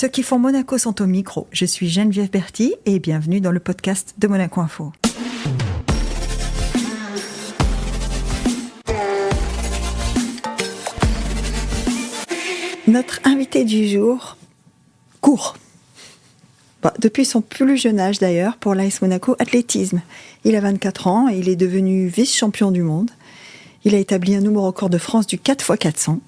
Ceux qui font Monaco sont au micro. Je suis Geneviève Berthy et bienvenue dans le podcast de Monaco Info. Notre invité du jour court. Depuis son plus jeune âge d'ailleurs, pour l'AS Monaco Athlétisme. Il a 24 ans et il est devenu vice-champion du monde. Il a établi un nouveau record de France du 4x400.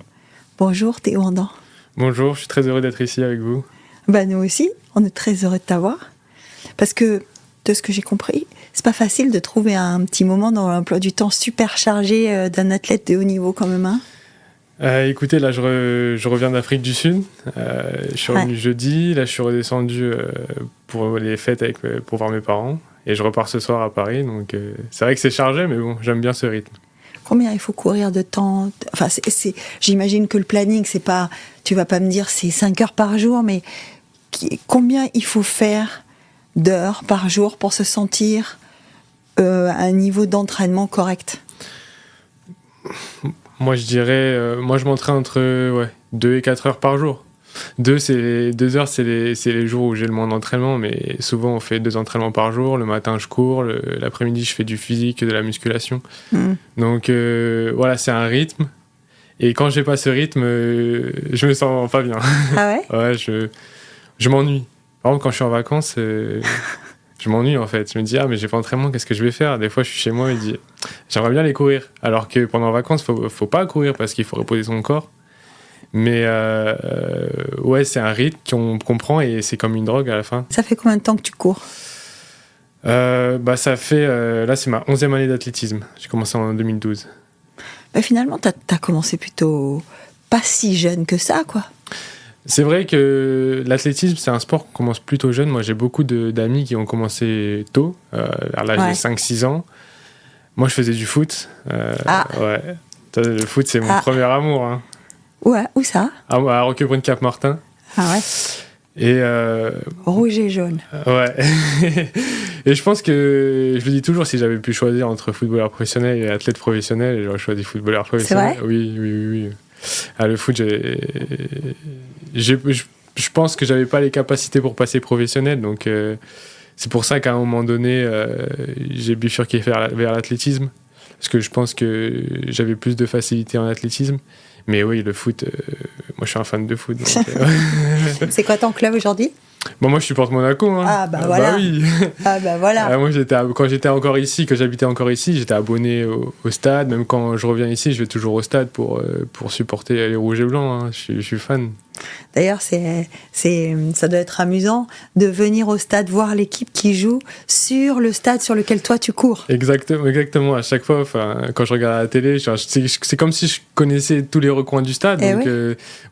Bonjour Théo Andan. Bonjour, je suis très heureux d'être ici avec vous. Nous aussi, on est très heureux de t'avoir. Parce que, de ce que j'ai compris, c'est pas facile de trouver un petit moment dans l'emploi du temps super chargé d'un athlète de haut niveau quand même. Écoutez, là je reviens d'Afrique du Sud. Je suis revenu jeudi, là je suis redescendu pour les fêtes pour voir mes parents. Et je repars ce soir à Paris, donc c'est vrai que c'est chargé, mais bon, j'aime bien ce rythme. Combien il faut courir de temps ? Enfin, j'imagine que le planning, c'est pas... Tu vas pas me dire c'est 5 heures par jour, mais combien il faut faire d'heures par jour pour se sentir à un niveau d'entraînement correct ? Moi, je dirais... moi, je m'entraîne entre 2 et 4 heures par jour. 2 heures, c'est les jours où j'ai le moins d'entraînement, mais souvent, on fait 2 entraînements par jour. Le matin, je cours. L'après-midi, je fais du physique, de la musculation. Donc, voilà, c'est un rythme. Et quand j'ai pas ce rythme, je me sens pas bien. Ah ouais ? Ouais, je m'ennuie. Par exemple, quand je suis en vacances, je m'ennuie en fait. Je me dis, mais j'ai pas d'entraînement, qu'est-ce que je vais faire ? Des fois, je suis chez moi et je dis, j'aimerais bien aller courir. Alors que pendant les vacances, faut pas courir parce qu'il faut reposer son corps. Mais ouais, c'est un rythme qu'on prend et c'est comme une drogue à la fin. Ça fait combien de temps que tu cours ? Ça fait... là, c'est ma 11e année d'athlétisme. J'ai commencé en 2012. Finalement, t'as commencé plutôt pas si jeune que ça, quoi. C'est vrai que l'athlétisme, c'est un sport qu'on commence plutôt jeune. Moi, j'ai beaucoup d'amis qui ont commencé tôt, à l'âge de 5-6 ans. Moi, je faisais du foot. Ouais. Le foot, c'est mon premier amour. Hein. Ouais, où ça ? À Roquebrune-Cap-Martin. Ah ouais. Et rouge et jaune. Ouais. Et je pense que je le dis toujours, si j'avais pu choisir entre footballeur professionnel et athlète professionnel, j'aurais choisi footballeur professionnel. C'est vrai ? Oui. Le foot, je pense que j'avais pas les capacités pour passer professionnel, donc c'est pour ça qu'à un moment donné, j'ai bifurqué vers l'athlétisme, parce que je pense que j'avais plus de facilité en athlétisme. Mais oui, le foot, moi je suis un fan de foot. Donc, C'est quoi ton club aujourd'hui ? Moi je supporte Monaco. Hein. Ah voilà. Bah oui. Ah voilà. Moi quand j'étais encore ici, que j'habitais encore ici, j'étais abonné au stade. Même quand je reviens ici, je vais toujours au stade pour supporter les rouges et blancs. Hein. Je suis fan. D'ailleurs, ça doit être amusant de venir au stade voir l'équipe qui joue sur le stade sur lequel toi tu cours. Exactement. À chaque fois, quand je regarde la télé, c'est comme si je connaissais tous les recoins du stade. Donc,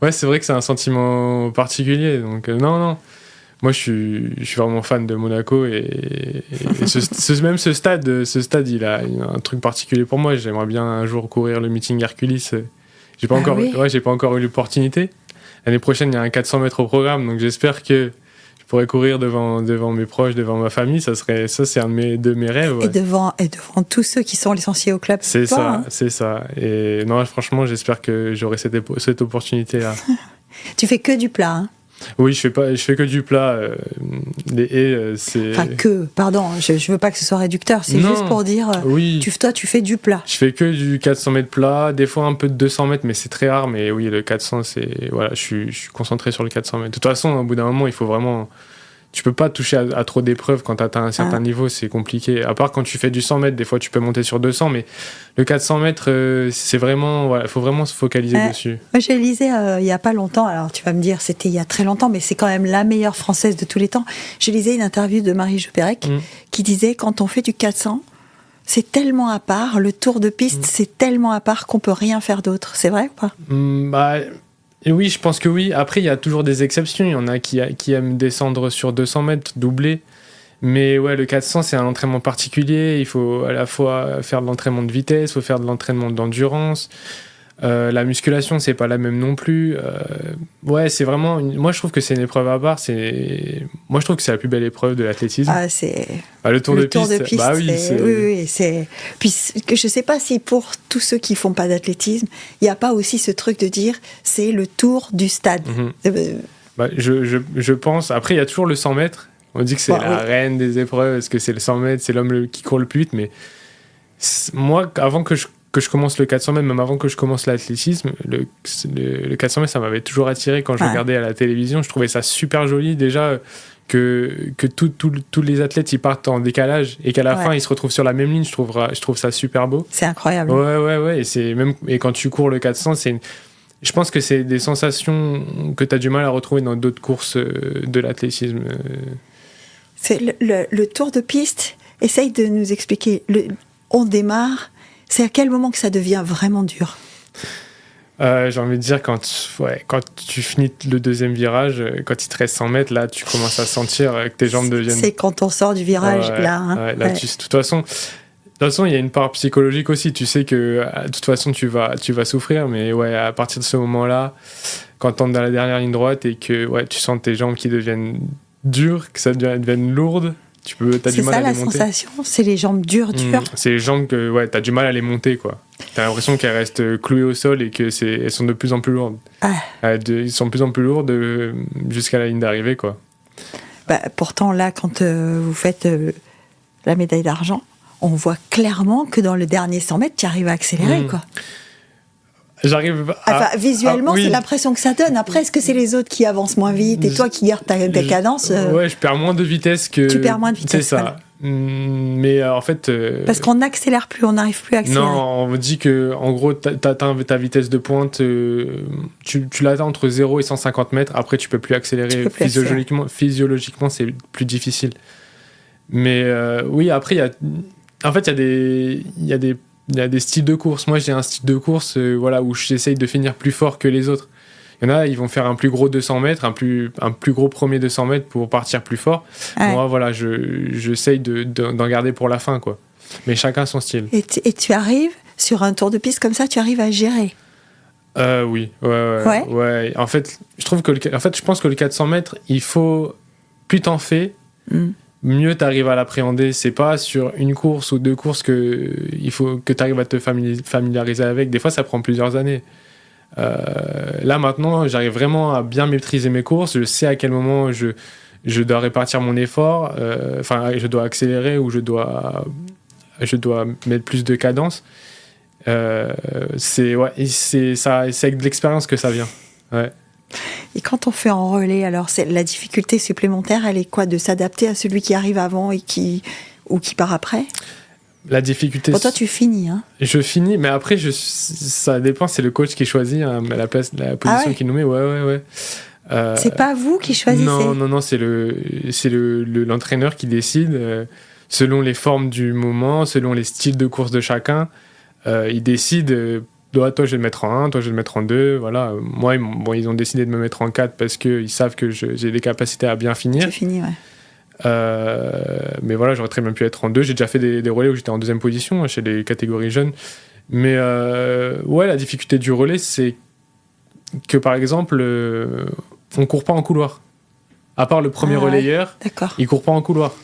ouais, c'est vrai que c'est un sentiment particulier. Donc, non. Moi, je suis vraiment fan de Monaco et ce stade, il a un truc particulier pour moi. J'aimerais bien un jour courir le meeting Hercules. J'ai pas encore eu l'opportunité. L'année prochaine, il y a un 400 mètres au programme, donc j'espère que je pourrais courir devant mes proches, devant ma famille. Ça, c'est un de mes rêves. Ouais. Et devant tous ceux qui sont licenciés au club. C'est ça. Et non, franchement, j'espère que j'aurai cette opportunité-là. Tu fais que du plat, hein ? Oui, je fais que du plat. Les haies, c'est... Enfin, pardon, je veux pas que ce soit réducteur, c'est juste pour dire, toi, tu fais du plat. Je fais que du 400 mètres plat, des fois un peu de 200 mètres, mais c'est très rare. Mais oui, le 400, je suis concentré sur le 400 mètres. De toute façon, au bout d'un moment, il faut vraiment... Tu peux pas toucher à trop d'épreuves quand tu atteins un certain niveau, c'est compliqué. À part quand tu fais du 100 mètres, des fois tu peux monter sur 200, mais le 400 mètres, c'est vraiment... il faut vraiment se focaliser dessus. Moi, je lisais il y a pas longtemps, alors tu vas me dire c'était il y a très longtemps, mais c'est quand même la meilleure française de tous les temps. Je lisais une interview de Marie-Jo Pérec qui disait quand on fait du 400, c'est tellement à part, le tour de piste, c'est tellement à part qu'on peut rien faire d'autre. C'est vrai ou pas ? Et oui, je pense que oui. Après, il y a toujours des exceptions. Il y en a qui aiment descendre sur 200 mètres, doubler. Mais ouais, le 400, c'est un entraînement particulier. Il faut à la fois faire de l'entraînement de vitesse, il faut faire de l'entraînement d'endurance. La musculation, c'est pas la même non plus. Ouais, c'est vraiment... Moi, je trouve que c'est une épreuve à part. Moi, je trouve que c'est la plus belle épreuve de l'athlétisme. Le tour de piste. Bah oui, oui, c'est... Puis, je sais pas si pour tous ceux qui font pas d'athlétisme, il y a pas aussi ce truc de dire c'est le tour du stade. Je pense. Après, il y a toujours le 100 mètres. On dit que c'est la reine des épreuves, parce que c'est le 100 mètres, c'est l'homme qui court le plus vite. Mais moi, avant que je commence le 400 mètres, même avant que je commence l'athlétisme, le 400 mètres, ça m'avait toujours attiré quand je regardais à la télévision. Je trouvais ça super joli, déjà, que tous les athlètes ils partent en décalage et qu'à la fin, ils se retrouvent sur la même ligne. Je trouve ça super beau. C'est incroyable. Ouais. Et quand tu cours le 400, je pense que c'est des sensations que tu as du mal à retrouver dans d'autres courses de l'athlétisme. C'est le tour de piste. Essaye de nous expliquer. On démarre. C'est à quel moment que ça devient vraiment dur ? J'ai envie de dire quand tu finis le deuxième virage, quand il te reste 100 mètres, là, tu commences à sentir que tes jambes deviennent... C'est quand on sort du virage, là. Hein. De toute façon, il y a une part psychologique aussi. Tu sais que de toute façon, tu vas souffrir. Mais à partir de ce moment-là, quand tu entres dans la dernière ligne droite et que tu sens tes jambes qui deviennent dures, que ça deviennent lourdes, t'as du mal à les monter. C'est ça la sensation ? C'est les jambes dures. C'est les jambes que t'as du mal à les monter, quoi. T'as l'impression qu'elles restent clouées au sol et elles sont de plus en plus lourdes. Ils sont de plus en plus lourdes jusqu'à la ligne d'arrivée, quoi. Pourtant, là, quand vous faites la médaille d'argent, on voit clairement que dans le dernier 100 mètres, tu arrives à accélérer, quoi. J'arrive à... visuellement, c'est l'impression que ça donne. Après, est-ce que c'est les autres qui avancent moins vite et toi qui gardes ta cadence je perds moins de vitesse que... Tu perds moins de vitesse, c'est ça. Voilà. Mais en fait... Parce qu'on n'accélère plus, on n'arrive plus à accélérer. Non, on me dit que, en gros, t'atteins ta vitesse de pointe, tu l'atteins entre 0 et 150 mètres. Après, tu peux plus accélérer. Physiologiquement, c'est plus difficile. Mais après, il y a des styles de course. Moi, j'ai un style de course où j'essaye de finir plus fort que les autres. Il y en a, ils vont faire un plus gros 200 mètres, un plus gros premier 200 mètres pour partir plus fort. Ouais. Moi, j'essaye d'en garder pour la fin, quoi. Mais chacun son style. Et tu arrives, sur un tour de piste comme ça, tu arrives à gérer ? Oui. Ouais. En fait, je pense que le 400 mètres, il faut... Plus t'en fais... mieux tu arrives à l'appréhender. C'est pas sur une course ou deux courses il faut que tu arrives à te familiariser avec. Des fois, ça prend plusieurs années. Là, maintenant, j'arrive vraiment à bien maîtriser mes courses. Je sais à quel moment je dois répartir mon effort. Je dois accélérer ou je dois mettre plus de cadence. C'est avec de l'expérience que ça vient. Ouais. Et quand on fait en relais, alors la difficulté supplémentaire, elle est quoi ? De s'adapter à celui qui arrive avant et qui part après ? La difficulté... Pour toi, tu finis, hein ? Je finis, mais après, ça dépend, c'est le coach qui choisit la position qu'il nous met. Ouais. C'est pas vous qui choisissez ? Non, c'est l'entraîneur qui décide, selon les formes du moment, selon les styles de course de chacun. Il décide... toi, je vais le mettre en 1, toi, je vais le mettre en 2. Voilà. Moi, ils ont décidé de me mettre en 4 parce qu'ils savent que j'ai des capacités à bien finir. Tu finis, ouais. Mais voilà, j'aurais très bien pu être en 2. J'ai déjà fait des relais où j'étais en deuxième position chez les catégories jeunes. Mais la difficulté du relais, c'est que, par exemple, on court pas en couloir. À part le premier relayeur, il court pas en couloir.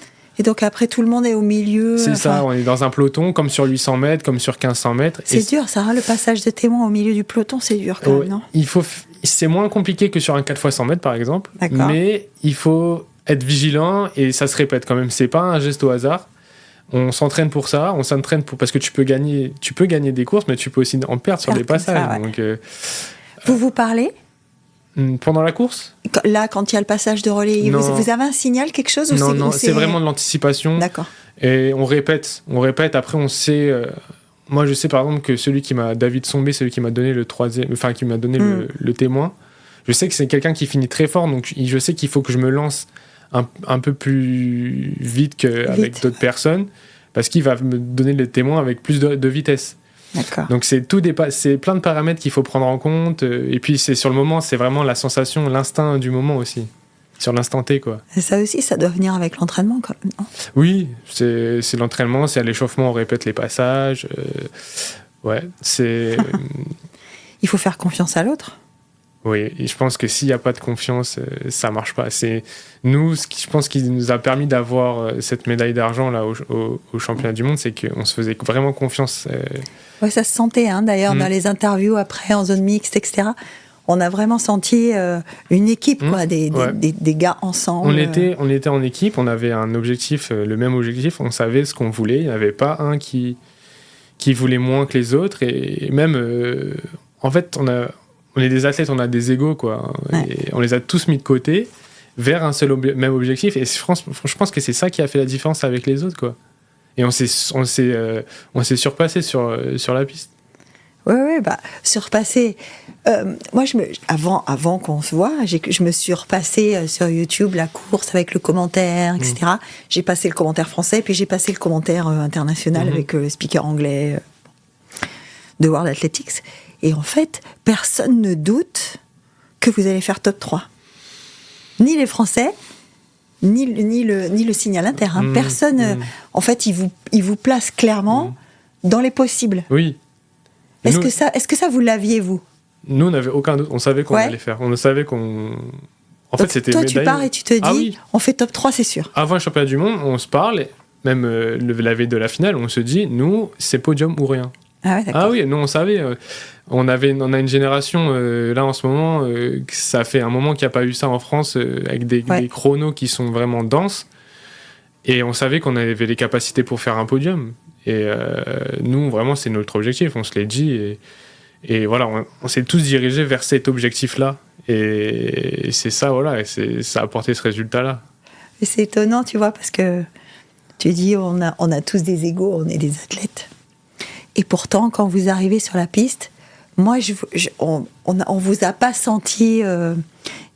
Et donc après, tout le monde est au milieu. C'est ça, on est dans un peloton, comme sur 800 mètres, comme sur 1500 mètres. C'est dur, ça, le passage de témoin au milieu du peloton, c'est dur quand même, non ? C'est moins compliqué que sur un 4x100 mètres, par exemple. Mais il faut être vigilant et ça se répète quand même. C'est pas un geste au hasard. On s'entraîne pour ça, parce que tu peux gagner des courses, mais tu peux aussi en perdre sur des passages. Ça, ouais. Donc, vous parlez ? Pendant la course ? Là, quand il y a le passage de relais, vous avez un signal, quelque chose ? Non, c'est vraiment de l'anticipation. D'accord. Et on répète. Après, on sait... moi, je sais, par exemple, que David Sombé, celui qui m'a donné le troisième... Enfin, qui m'a donné le témoin, je sais que c'est quelqu'un qui finit très fort, donc je sais qu'il faut que je me lance un peu plus vite qu'avec d'autres personnes, parce qu'il va me donner le témoin avec plus de vitesse. D'accord. Donc c'est plein de paramètres qu'il faut prendre en compte, et puis c'est sur le moment, c'est vraiment la sensation, l'instinct du moment aussi, sur l'instant T, quoi. Et ça aussi, ça doit venir avec l'entraînement quand même, non ? Oui, c'est l'entraînement, c'est à l'échauffement, on répète les passages, c'est... Il faut faire confiance à l'autre. Oui, et je pense que s'il n'y a pas de confiance, ça marche pas. C'est je pense qu'il nous a permis d'avoir cette médaille d'argent là au championnat du monde, c'est qu'on se faisait vraiment confiance. Ouais, ça se sentait, d'ailleurs, dans les interviews après en zone mixte, etc. on a vraiment senti une équipe, quoi, des gars ensemble. On était en équipe, on avait un objectif, le même objectif, on savait ce qu'on voulait. Il n'y avait pas un qui voulait moins que les autres. Et même, en fait, on est des athlètes, on a des égos, quoi. Et on les a tous mis de côté vers un seul même objectif. Et je pense que c'est ça qui a fait la différence avec les autres, quoi. Et on s'est surpassé sur la piste. Oui, surpassé. Moi, avant qu'on se voit, je me suis repassé sur YouTube la course avec le commentaire, etc. J'ai passé le commentaire français, puis j'ai passé le commentaire international avec le speaker anglais de World Athletics. Et en fait, personne ne doute que vous allez faire top 3. Ni les Français, ni le signal inter. Personne, en fait, il vous place clairement dans les possibles. Oui. Est-ce que ça vous l'aviez, vous ? Nous, on n'avait aucun doute. On savait qu'on allait faire. On savait qu'on... En fait, c'était toi, médaille. Tu pars et tu te dis, on fait top 3, c'est sûr. Avant le championnat du monde, on se parle, même la veille de la finale, on se dit, nous, c'est podium ou rien. Ah ouais, d'accord. Ah oui, nous, on savait. On a une génération, là, en ce moment, ça fait un moment qu'il n'y a pas eu ça en France, avec des chronos qui sont vraiment denses. Et on savait qu'on avait les capacités pour faire un podium. Et nous, vraiment, c'est notre objectif. On se l'est dit. Et voilà, on s'est tous dirigés vers cet objectif-là. Et c'est ça, voilà. Et ça a apporté ce résultat-là. Et c'est étonnant, tu vois, parce que tu dis, on a tous des égos, on est des athlètes. Et pourtant, quand vous arrivez sur la piste, moi, on vous a pas senti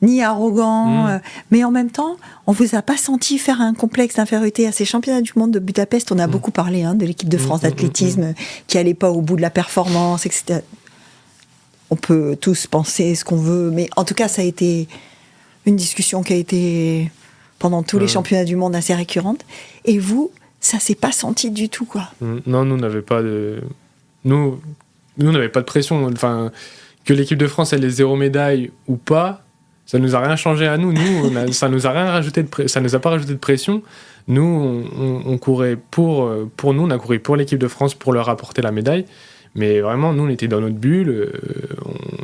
ni arrogant, mais en même temps, on vous a pas senti faire un complexe d'infériorité. À ces championnats du monde de Budapest, on a beaucoup parlé de l'équipe de France d'athlétisme qui allait pas au bout de la performance, etc. On peut tous penser ce qu'on veut, mais en tout cas, ça a été une discussion qui a été pendant tous les championnats du monde assez récurrente. Et vous, ça s'est pas senti du tout, quoi. Non, nous, on n'avait pas de... Nous, on n'avait pas de pression. Enfin, que l'équipe de France ait les 0 médailles ou pas, ça nous a rien changé à nous. Ça nous a rien rajouté ça nous a pas rajouté de pression. Nous, on courait pour nous, on a couru pour l'équipe de France pour leur apporter la médaille. Mais vraiment, nous, on était dans notre bulle.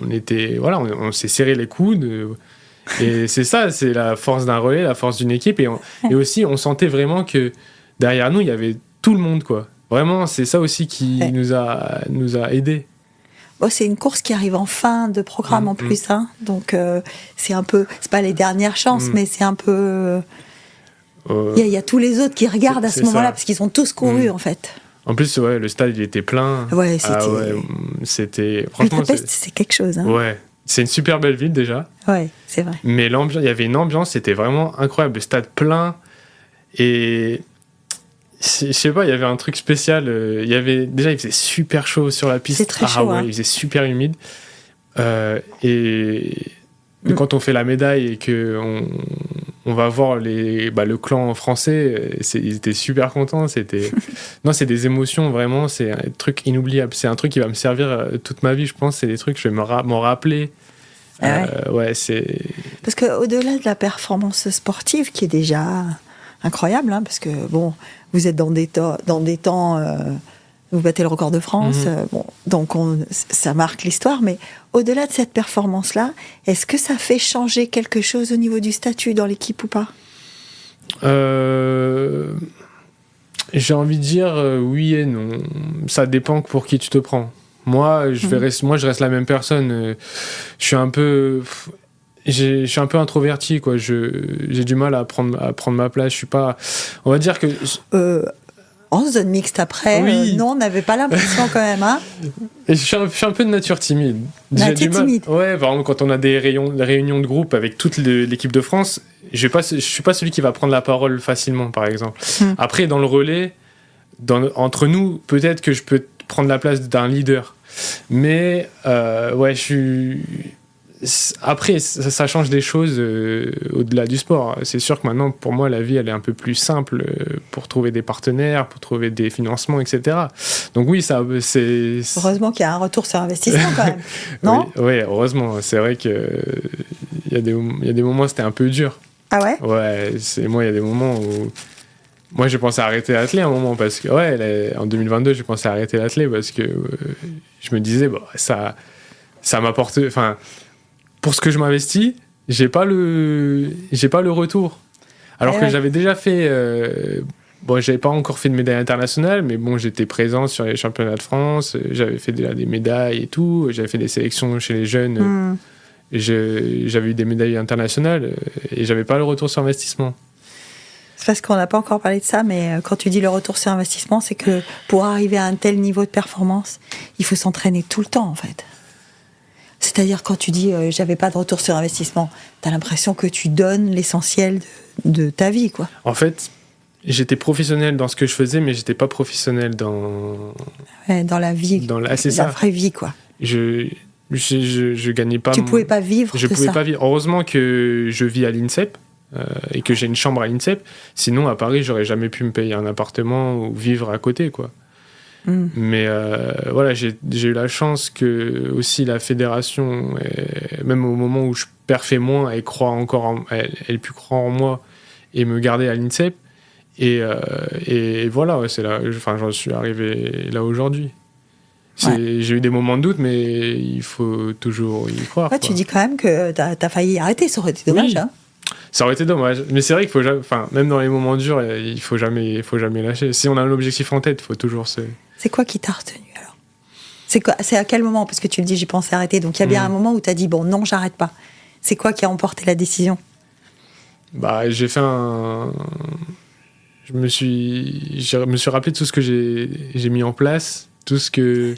On s'est serré les coudes. Et c'est ça, c'est la force d'un relais, la force d'une équipe. Et aussi, on sentait vraiment que derrière nous, il y avait tout le monde, quoi. Vraiment, c'est ça aussi qui nous a aidés. Bon, c'est une course qui arrive en fin de programme en plus, donc c'est un peu, c'est pas les dernières chances, mais c'est un peu. Il y a tous les autres qui regardent à ce moment-là parce qu'ils ont tous couru en fait. En plus, le stade il était plein. Ouais, c'était. C'était. Franchement, c'est quelque chose. Ouais, c'est une super belle ville déjà. Ouais, c'est vrai. Mais il y avait une ambiance, c'était vraiment incroyable, le stade plein et. Je sais pas, il y avait un truc spécial. Déjà, il faisait super chaud sur la piste. C'est très chaud. Il faisait super humide. Et quand on fait la médaille et qu'on va voir le clan français, ils étaient super contents. C'est des émotions vraiment. C'est un truc inoubliable. C'est un truc qui va me servir toute ma vie, je pense. C'est des trucs que je vais m'en rappeler. C'est. Parce qu'au-delà de la performance sportive, qui est déjà incroyable, parce que bon, vous êtes dans des temps, vous battez le record de France, donc ça marque l'histoire, mais au-delà de cette performance-là, est-ce que ça fait changer quelque chose au niveau du statut dans l'équipe ou pas ? J'ai envie de dire oui et non. Ça dépend pour qui tu te prends. Moi, je reste la même personne. Je suis un peu introverti, quoi. J'ai du mal à prendre ma place. Je suis pas. On va dire que. En zone mixte après, non, on n'avait pas l'impression quand même, Et je suis un peu de nature timide. Timide. Ouais, par exemple, quand on a des réunions de groupe avec toute l'équipe de France, je suis pas celui qui va prendre la parole facilement, par exemple. Après, dans le relais, entre nous, peut-être que je peux prendre la place d'un leader. Mais je suis. Après, ça change des choses au-delà du sport. C'est sûr que maintenant, pour moi, la vie, elle est un peu plus simple pour trouver des partenaires, pour trouver des financements, etc. Donc oui, c'est... Heureusement qu'il y a un retour sur investissement quand même, non ? Oui, heureusement. C'est vrai qu'il y a des moments où c'était un peu dur. Ah ouais ? Ouais, moi, il y a des moments où... Moi, j'ai pensé à arrêter l'athlé à un moment parce que... en 2022, j'ai pensé à arrêter l'athlé parce que je me disais, ça m'apporte... Enfin... pour ce que je m'investis, j'ai pas le retour. Alors que j'avais déjà fait... bon, j'avais pas encore fait de médaille internationale, mais bon, j'étais présent sur les championnats de France, j'avais fait déjà des médailles et tout, j'avais fait des sélections chez les jeunes, j'avais eu des médailles internationales et j'avais pas le retour sur investissement. C'est parce qu'on n'a pas encore parlé de ça, mais quand tu dis le retour sur investissement, c'est que pour arriver à un tel niveau de performance, il faut s'entraîner tout le temps, en fait. C'est-à-dire, quand tu dis j'avais pas de retour sur investissement, t'as l'impression que tu donnes l'essentiel de ta vie, quoi. En fait, j'étais professionnel dans ce que je faisais, mais j'étais pas professionnel dans... Ouais, dans la vie, c'est la vraie vie, quoi. Je gagnais pas... Tu pouvais pas vivre de ça. Je pouvais pas vivre. Heureusement que je vis à l'INSEP, et que j'ai une chambre à l'INSEP. Sinon, à Paris, j'aurais jamais pu me payer un appartement ou vivre à côté, quoi. Mais voilà, j'ai eu la chance que aussi la fédération, même au moment où je perfais moins, elle pu croire en moi et me garder à l'INSEP. Et voilà, c'est là, j'en suis arrivé là aujourd'hui. J'ai eu des moments de doute, mais il faut toujours y croire. Tu dis quand même que t'as failli arrêter, ça aurait été dommage. Oui. Hein. Ça aurait été dommage, mais c'est vrai qu'il faut jamais, même dans les moments durs, il faut jamais lâcher. Si on a un objectif en tête, il faut toujours se... C'est quoi qui t'a retenu alors ? C'est à quel moment ? Parce que tu le dis, j'ai pensé arrêter. Donc il y a bien un moment où t'as dit bon, non, j'arrête pas. C'est quoi qui a emporté la décision ? J'ai fait je me suis rappelé de tout ce que j'ai mis en place, tout ce que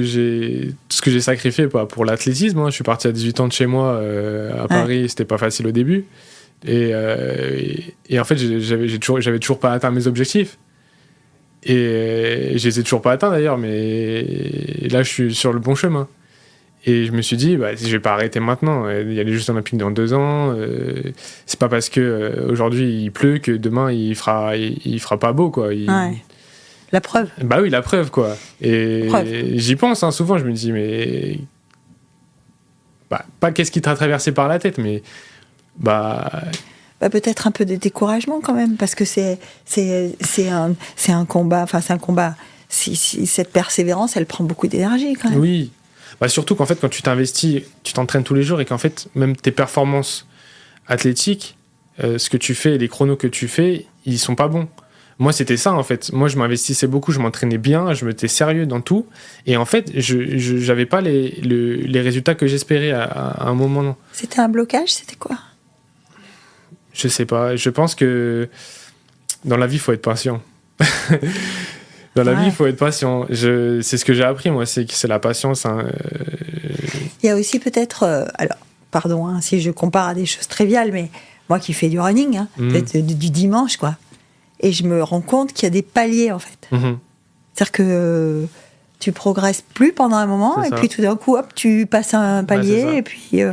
j'ai sacrifié pour l'athlétisme. Je suis parti à 18 ans de chez moi à Paris, c'était pas facile au début. Et en fait, j'avais toujours pas atteint mes objectifs. Et je les ai toujours pas atteints d'ailleurs, mais là, je suis sur le bon chemin. Et je me suis dit, je vais pas arrêter maintenant. Il y a les Jeux Olympiques dans 2 ans. C'est pas parce que aujourd'hui il pleut que demain il fera pas beau, quoi. La preuve. Bah oui, la preuve, quoi. Et j'y pense souvent, je me dis, mais... pas qu'est-ce qui t'a traversé par la tête, mais... peut-être un peu de découragement quand même, parce que c'est un combat, cette persévérance, elle prend beaucoup d'énergie quand même. Oui. Surtout qu'en fait, quand tu t'investis, tu t'entraînes tous les jours et qu'en fait, même tes performances athlétiques, ce que tu fais, les chronos que tu fais, ils sont pas bons. Moi, c'était ça, en fait. Moi, je m'investissais beaucoup, je m'entraînais bien, je m'étais sérieux dans tout. Et en fait, je n'avais pas les résultats que j'espérais à un moment. Non. C'était un blocage ? C'était quoi ? Je sais pas. Je pense que dans la vie, il faut être patient. Dans la vie, il faut être patient. C'est ce que j'ai appris, moi, c'est la patience. Il y a aussi peut-être... alors, pardon, si je compare à des choses triviales, mais moi qui fais du running, peut-être du dimanche, quoi. Et je me rends compte qu'il y a des paliers, en fait. C'est-à-dire que tu progresses plus pendant un moment, et puis tout d'un coup, hop, tu passes un palier, et puis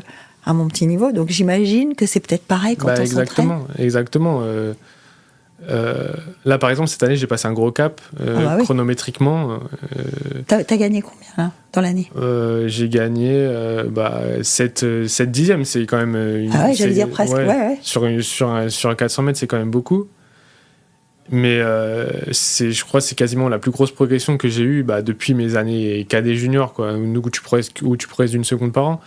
à mon petit niveau. Donc j'imagine que c'est peut-être pareil quand on s'entraîne. Exactement. Là, par exemple, cette année, j'ai passé un gros cap, chronométriquement. T'as gagné combien, là, dans l'année ? J'ai gagné 7 dixièmes, c'est quand même... j'allais dire presque, ouais. Sur un 400 mètres, c'est quand même beaucoup. Mais je crois que c'est quasiment la plus grosse progression que j'ai eue depuis mes années cadet junior, quoi, où tu progresses d'une seconde par an.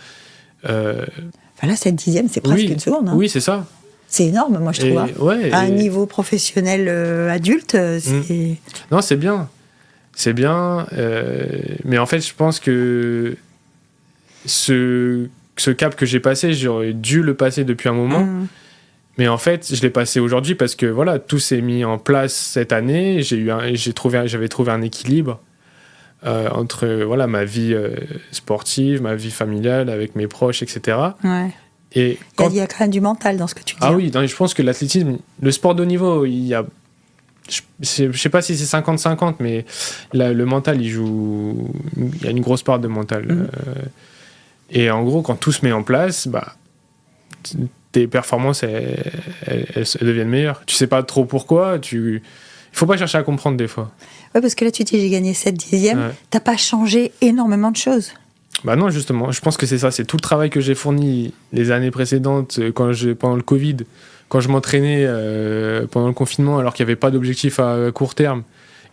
Là, 7 dixièmes, c'est presque une seconde. Hein. Oui, c'est ça. C'est énorme, moi, je trouve. À un niveau professionnel adulte, c'est... Non, c'est bien. C'est bien. Mais en fait, je pense que ce cap que j'ai passé, j'aurais dû le passer depuis un moment. Mais en fait, je l'ai passé aujourd'hui parce que voilà, tout s'est mis en place cette année. J'avais trouvé un équilibre entre ma vie sportive, ma vie familiale avec mes proches, etc. Ouais. Et il y a quand même du mental dans ce que tu dis. Ah oui, je pense que l'athlétisme, le sport de haut niveau, il y a... Je sais pas si c'est 50-50, mais le mental, il y a une grosse part de mental. Et en gros, quand tout se met en place, tes performances, elles deviennent meilleures. Tu sais pas trop pourquoi, il faut pas chercher à comprendre des fois. Ouais, parce que là, tu dis, j'ai gagné 7 dixièmes, t'as pas changé énormément de choses. Non, justement, je pense que c'est ça, c'est tout le travail que j'ai fourni les années précédentes, pendant le Covid, quand je m'entraînais pendant le confinement, alors qu'il n'y avait pas d'objectif à court terme.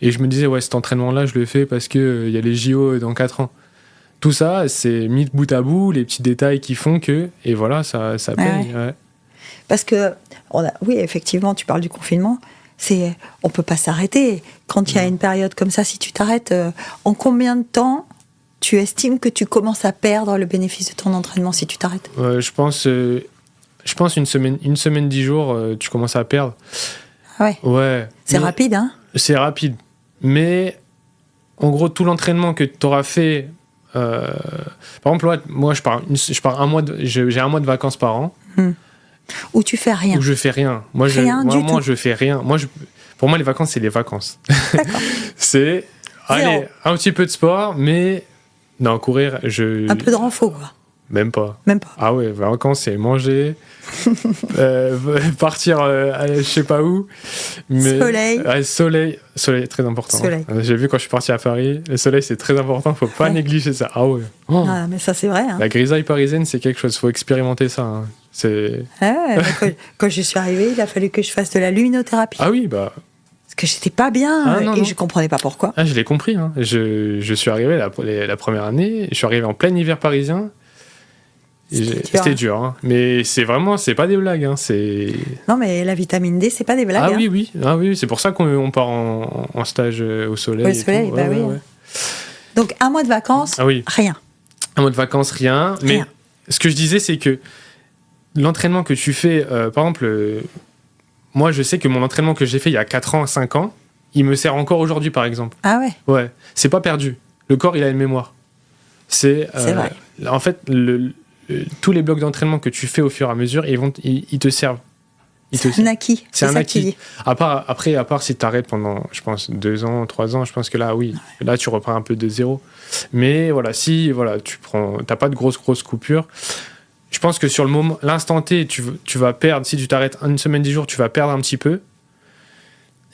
Et je me disais, cet entraînement-là, je le fais parce qu'il y a les JO dans 4 ans. tout ça, c'est mis bout à bout, les petits détails qui font que, et voilà, ça paye. Ouais. Parce que, oui, effectivement, tu parles du confinement, on peut pas s'arrêter. Quand il y a une période comme ça, si tu t'arrêtes, en combien de temps tu estimes que tu commences à perdre le bénéfice de ton entraînement si tu t'arrêtes ? Je pense une semaine, 10 jours, tu commences à perdre. Ouais. Ouais. C'est rapide, hein ? C'est rapide. Mais, en gros, tout l'entraînement que tu auras fait... par exemple, moi, j'ai un mois de vacances par an. Où tu fais rien. Où je fais rien. Moi, je fais rien. Pour moi, les vacances, c'est les vacances. D'accord. C'est aller un petit peu de sport, mais non, courir, un peu de renfo, quoi. Même pas. Ah ouais, vacances, c'est manger, partir je sais pas où. Mais, soleil, très important. Soleil. J'ai vu quand je suis parti à Paris, le soleil, c'est très important, faut pas négliger ça. Ah ouais. Ah, mais ça, c'est vrai. Hein. La grisaille parisienne, c'est quelque chose, faut expérimenter ça. Hein. Quand je suis arrivée, il a fallu que je fasse de la luminothérapie. Ah oui, bah... Parce que j'étais pas bien et je comprenais pas pourquoi. Ah, je l'ai compris. Hein. Je suis arrivé la première année, je suis arrivé en plein hiver parisien. C'était dur. Hein. Mais c'est pas des blagues. Hein. Non, mais la vitamine D, c'est pas des blagues. Ah oui, c'est pour ça qu'on part en stage au soleil. Au soleil, bah oui. Ouais. Donc, un mois de vacances, rien. Un mois de vacances, rien. Mais ce que je disais, c'est que l'entraînement que tu fais, par exemple, moi, je sais que mon entraînement que j'ai fait il y a 4 ans, 5 ans, il me sert encore aujourd'hui, par exemple. Ah ouais ? Ouais. C'est pas perdu. Le corps, il a une mémoire. C'est vrai. En fait, tous les blocs d'entraînement que tu fais au fur et à mesure, ils te servent. C'est un acquis. C'est un acquis. À part si tu arrêtes pendant, je pense, 2 ans, 3 ans, je pense que là, oui. Là, tu reprends un peu de zéro. Mais voilà, si t'as pas de grosses coupures, je pense que sur le moment, l'instant T, tu vas perdre. Si tu t'arrêtes une semaine, 10 jours, tu vas perdre un petit peu.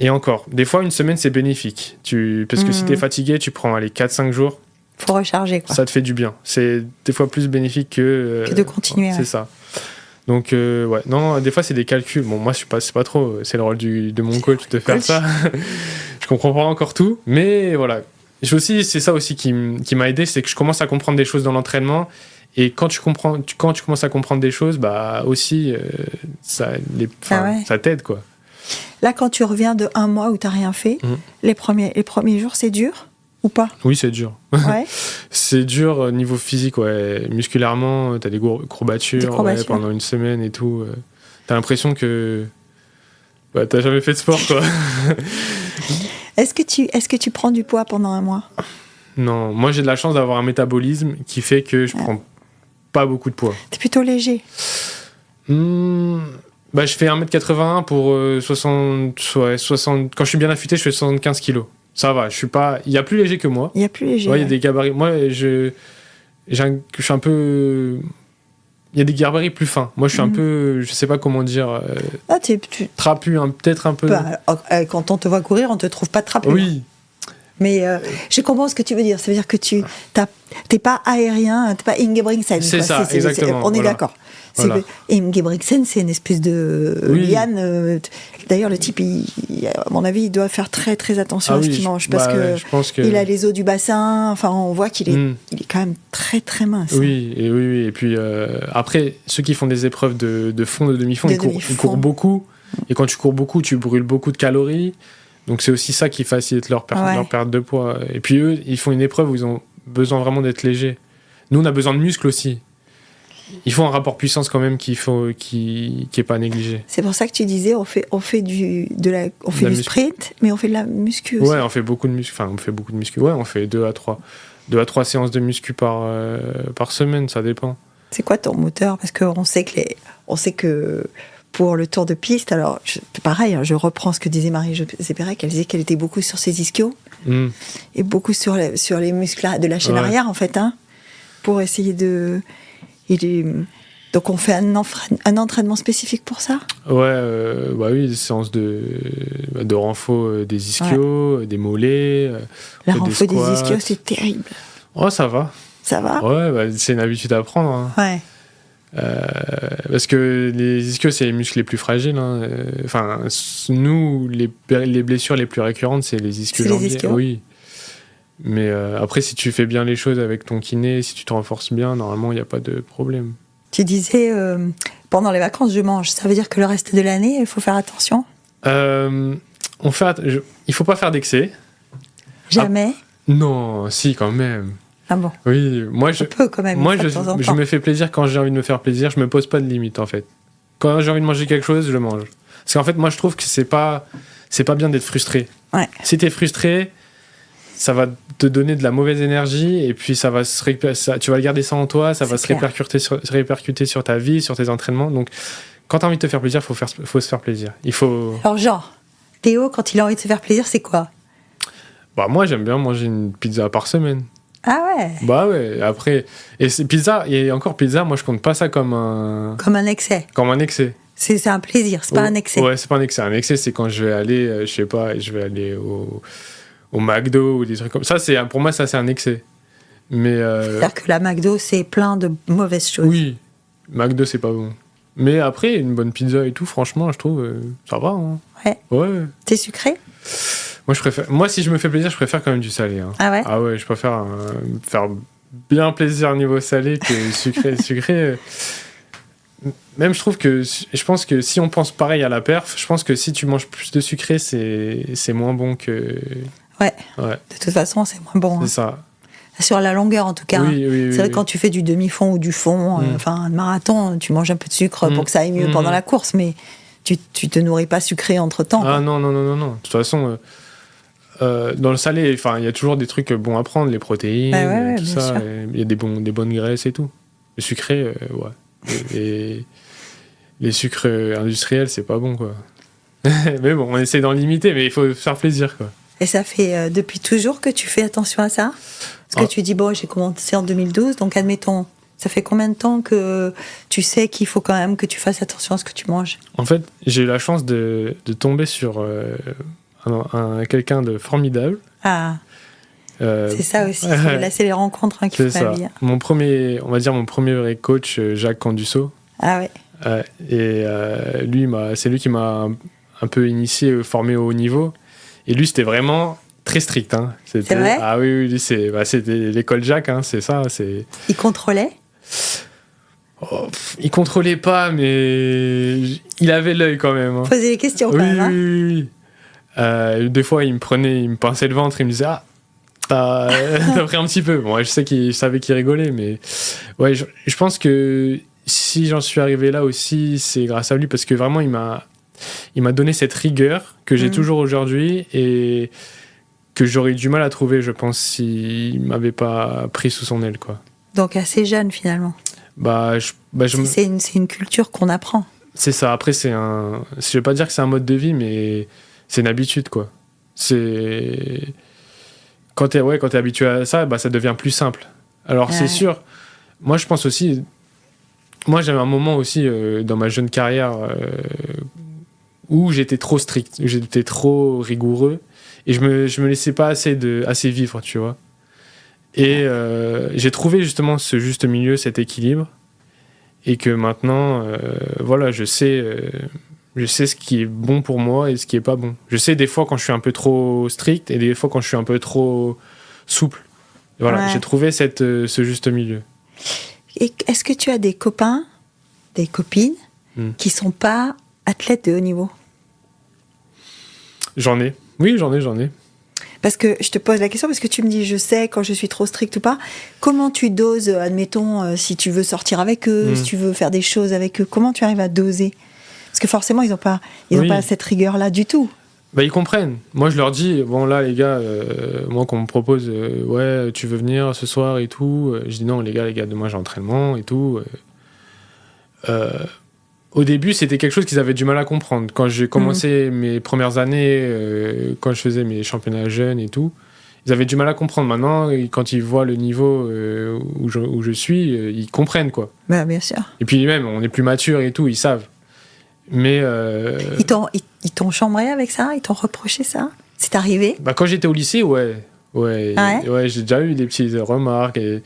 Et encore, des fois, une semaine, c'est bénéfique. Parce que si t'es fatigué, tu prends 4-5 jours. Faut recharger, quoi. Ça te fait du bien. C'est des fois plus bénéfique que de continuer. C'est ça. Donc, non, des fois, c'est des calculs. Bon, moi, c'est pas trop. C'est le rôle de mon coach de faire ça. Je comprends pas encore tout. Mais voilà. C'est ça aussi qui m'a aidé, c'est que je commence à comprendre des choses dans l'entraînement. Et quand tu commences à comprendre des choses, bah aussi, ça t'aide, quoi. Là, quand tu reviens de 1 mois où t'as rien fait, les premiers jours, c'est dur ou pas ? Oui, c'est dur. Ouais. C'est dur au niveau physique, ouais. Musculairement, t'as des courbatures pendant une semaine et tout. T'as l'impression que t'as jamais fait de sport, quoi. Est-ce que tu prends du poids pendant 1 mois ? Non, moi j'ai de la chance d'avoir un métabolisme qui fait que je prends pas beaucoup de poids. T'es plutôt léger. Je fais 1m81 pour 60. Quand je suis bien affûté, je fais 75 kilos. Ça va, je suis pas. Il y a plus léger que moi. Il y a plus léger. Ouais, il y a des gabarits. Moi, je suis un peu. Il y a des gabarits plus fins. Moi, je suis un peu. Je sais pas comment dire. Trapu, peut-être un peu. Quand on te voit courir, on te trouve pas trapu. Oui. Mais je comprends ce que tu veux dire. Ça veut dire que t'es pas aérien, t'es pas Ingebrigtsen. C'est ça, exactement. On est d'accord. Voilà. Ingebrigtsen, c'est une espèce de liane. D'ailleurs, le type, à mon avis, il doit faire très très attention à ce qu'il mange parce que il a les os du bassin. Enfin, on voit qu'il est, il est quand même très très mince. Oui. Et puis après, ceux qui font des épreuves de fond, de demi-fond, ils courent beaucoup. Et quand tu cours beaucoup, tu brûles beaucoup de calories. Donc c'est aussi ça qui facilite leur perte de poids. Et puis eux, ils font une épreuve où ils ont besoin vraiment d'être légers. Nous, on a besoin de muscles aussi. Il faut un rapport puissance quand même qui est pas négligé. C'est pour ça que tu disais on fait du sprint, mais on fait de la muscu aussi. Ouais, on fait beaucoup de muscu. Enfin, on fait beaucoup de muscu. Ouais, on fait 2 à 3 séances de muscu par semaine, ça dépend. C'est quoi ton moteur ? Parce qu'on sait que pour le tour de piste, alors pareil, je reprends ce que disait Marie-Josée Pérec, elle disait qu'elle était beaucoup sur ses ischios et beaucoup sur les muscles de la chaîne arrière en fait, pour essayer de. Donc on fait un entraînement spécifique pour ça ? Ouais, oui, des séances de renfo des ischios, des mollets. La renfo des ischios, c'est terrible. Oh, ça va. Ça va ? Ouais, c'est une habitude à prendre. Ouais. Parce que les ischios, c'est les muscles les plus fragiles. Enfin, nous, les blessures les plus récurrentes, c'est les ischios jambiers. Oui. Mais après, si tu fais bien les choses avec ton kiné, si tu te renforces bien, normalement, il n'y a pas de problème. Tu disais, pendant les vacances, je mange. Ça veut dire que le reste de l'année, il faut faire attention? Il faut pas faire d'excès. Jamais? Non, si, quand même. Ah bon? Oui, moi, je peux quand même. Moi, je me fais plaisir quand j'ai envie de me faire plaisir. Je me pose pas de limite, en fait. Quand j'ai envie de manger quelque chose, je le mange. Parce qu'en fait, moi, je trouve que c'est pas bien d'être frustré. Ouais. Si t'es frustré, ça va te donner de la mauvaise énergie et puis tu vas garder ça en toi, ça va se répercuter sur ta vie, sur tes entraînements. Donc, quand t'as envie de te faire plaisir, faut se faire plaisir. Alors, genre, Théo, quand il a envie de se faire plaisir, c'est quoi? Bah, moi, j'aime bien manger une pizza par semaine. Ah ouais? Bah ouais, après... Et pizza, moi, je compte pas ça comme un... Comme un excès. Comme un excès. C'est un plaisir, c'est pas un excès. Ouais, c'est pas un excès. Un excès, c'est quand je vais aller, je sais pas, au McDo ou des trucs comme ça. Pour moi, ça, c'est un excès. Mais... C'est-à-dire que la McDo, c'est plein de mauvaises choses. Oui, McDo, c'est pas bon. Mais après, une bonne pizza et tout, franchement, je trouve, ça va. Hein. Ouais. T'es sucré? Moi, si je me fais plaisir, je préfère quand même du salé. Hein. Ah ouais? Ah ouais, je préfère faire bien plaisir au niveau salé que sucré. Sucré, même je pense que si on pense pareil à la perf, je pense que si tu manges plus de sucré, c'est moins bon que... Ouais. De toute façon, c'est moins bon. C'est ça. Sur la longueur, en tout cas. Oui, c'est vrai que quand tu fais du demi-fond ou du fond, un marathon, tu manges un peu de sucre pour que ça aille mieux pendant la course, mais tu te nourris pas sucré entre-temps. Ah non. De toute façon, dans le salé, il y a toujours des trucs bons à prendre, les protéines, tout ça. Il y a des bonnes graisses et tout. Le sucré, ouais. Les sucres industriels, c'est pas bon, quoi. Mais bon, on essaie d'en limiter, mais il faut faire plaisir, quoi. Et ça fait depuis toujours que tu fais attention à ça? Parce que tu dis, bon, j'ai commencé en 2012, donc admettons, ça fait combien de temps que tu sais qu'il faut quand même que tu fasses attention à ce que tu manges? En fait, j'ai eu la chance de tomber sur quelqu'un de formidable. Ah, c'est ça aussi, là c'est les rencontres qui font la vie. On va dire mon premier vrai coach, Jacques Candusso. Ah ouais. Et c'est lui qui m'a un peu initié, formé au haut niveau. Et lui, c'était vraiment très strict. Hein. C'est vrai? Ah oui, c'était l'école Jacques, hein, c'est ça. Il contrôlait? Il contrôlait pas, mais il avait l'œil quand même. Hein. Posait des questions quand même. Hein. Oui. Des fois, il me pinçait le ventre, il me disait t'as pris un petit peu. Bon, je sais qu'il savait qu'il rigolait, mais ouais, je pense que si j'en suis arrivé là aussi, c'est grâce à lui, parce que vraiment, il m'a donné cette rigueur que j'ai toujours aujourd'hui et que j'aurais eu du mal à trouver, je pense, s'il m'avait pas pris sous son aile, quoi. Donc assez jeune, finalement. C'est une culture qu'on apprend. C'est ça. Après, je vais pas dire que c'est un mode de vie, mais c'est une habitude, quoi. Quand t'es habitué à ça, ça devient plus simple. Alors, c'est sûr. Moi, je pense aussi... Moi, j'avais un moment aussi dans ma jeune carrière où j'étais trop strict, où j'étais trop rigoureux et je me laissais pas assez vivre, tu vois. Et j'ai trouvé justement ce juste milieu, cet équilibre, et que maintenant, je sais ce qui est bon pour moi et ce qui est pas bon. Je sais des fois quand je suis un peu trop strict et des fois quand je suis un peu trop souple. Voilà, j'ai trouvé ce juste milieu. Et est-ce que tu as des copains, des copines qui sont pas athlètes de haut niveau? J'en ai. Oui, j'en ai. Parce que je te pose la question, parce que tu me dis, je sais quand je suis trop stricte ou pas. Comment tu doses, admettons, si tu veux sortir avec eux, si tu veux faire des choses avec eux, comment tu arrives à doser? Parce que forcément, ils n'ont pas cette rigueur-là du tout. Ils comprennent. Moi, je leur dis, bon là, les gars, moi, qu'on me propose, tu veux venir ce soir et tout. Je dis non, les gars, demain j'ai entraînement et tout. Au début, c'était quelque chose qu'ils avaient du mal à comprendre. Quand j'ai commencé mes premières années, quand je faisais mes championnats jeunes et tout, ils avaient du mal à comprendre. Maintenant, quand ils voient le niveau où je suis, ils comprennent, quoi. Bah, bien sûr. Et puis même, on est plus mature et tout, ils savent. Mais ils t'ont chambré avec ça? Ils t'ont reproché ça? C'est arrivé? Quand j'étais au lycée, ouais, j'ai déjà eu des petites remarques. Et,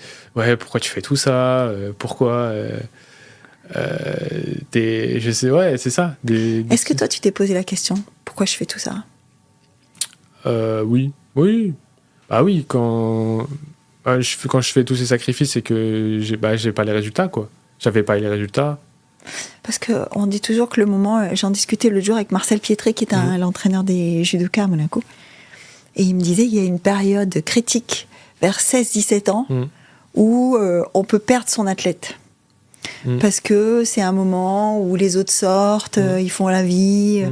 pourquoi tu fais tout ça? Pourquoi je sais, c'est ça. Est-ce que toi, tu t'es posé la question? Pourquoi je fais tout ça? Oui. Ah oui, quand je fais tous ces sacrifices, c'est que j'ai pas les résultats, quoi. J'avais pas les résultats. Parce qu'on dit toujours que le moment... J'en discutais l'autre jour avec Marcel Pietret, qui est l'entraîneur des judokas à Monaco. Et il me disait qu'il y a une période critique vers 16-17 ans où on peut perdre son athlète. Parce que c'est un moment où les autres sortent, ils font la vie,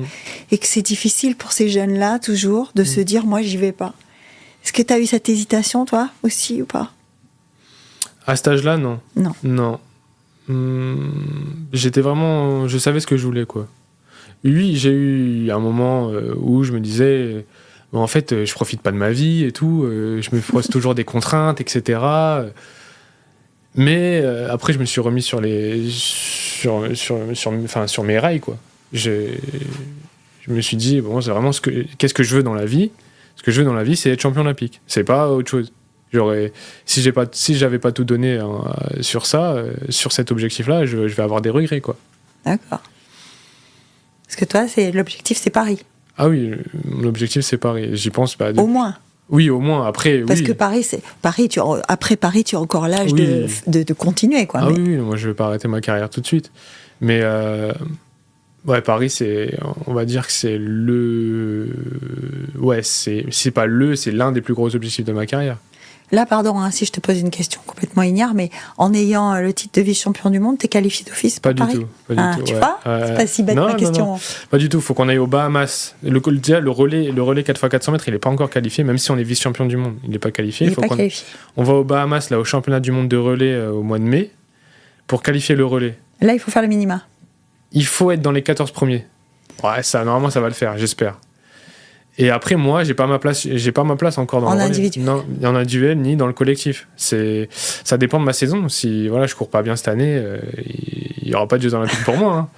et que c'est difficile pour ces jeunes-là, toujours, de se dire « moi, j'y vais pas ». Est-ce que tu as eu cette hésitation, toi, aussi, ou pas? À cet âge-là, non. Non. J'étais vraiment... Je savais ce que je voulais, quoi. Oui, j'ai eu un moment où je me disais... en fait, je profite pas de ma vie et tout. Je me pose toujours des contraintes, etc. Mais après, je me suis remis sur mes rails, quoi. Je me suis dit, bon, c'est vraiment qu'est-ce que je veux dans la vie? Ce que je veux dans la vie, c'est être champion olympique. C'est pas autre chose. Si j'avais pas tout donné sur ça, sur cet objectif-là, je vais avoir des regrets, quoi. D'accord. Parce que toi, l'objectif, c'est Paris. Ah oui, mon objectif, c'est Paris. J'y pense pas. Au moins. Oui, au moins. Après, parce que Paris, après Paris, tu as encore l'âge de continuer, quoi. Ah oui, moi, je vais pas arrêter ma carrière tout de suite. Mais Paris, on va dire que c'est c'est l'un des plus gros objectifs de ma carrière. Là, pardon, si je te pose une question complètement ignare, mais en ayant le titre de vice-champion du monde, t'es qualifié d'office pour Paris? Pas du tout. Tu vois, c'est pas si bête ma question. Non. Pas du tout, il faut qu'on aille aux Bahamas. Le relais 4x400 mètres, il n'est pas encore qualifié, même si on est vice-champion du monde. Il n'est pas qualifié. On va aux Bahamas, là, au championnat du monde de relais au mois de mai, pour qualifier le relais. Là, il faut faire le minima. Il faut être dans les 14 premiers. Ouais, normalement, ça va le faire, j'espère. Et après, moi, j'ai pas ma place encore dans le relais. Individuel. Non, en individuel ni dans le collectif. Ça dépend de ma saison. Si je cours pas bien cette année, il y aura pas de Jeux Olympiques pour moi.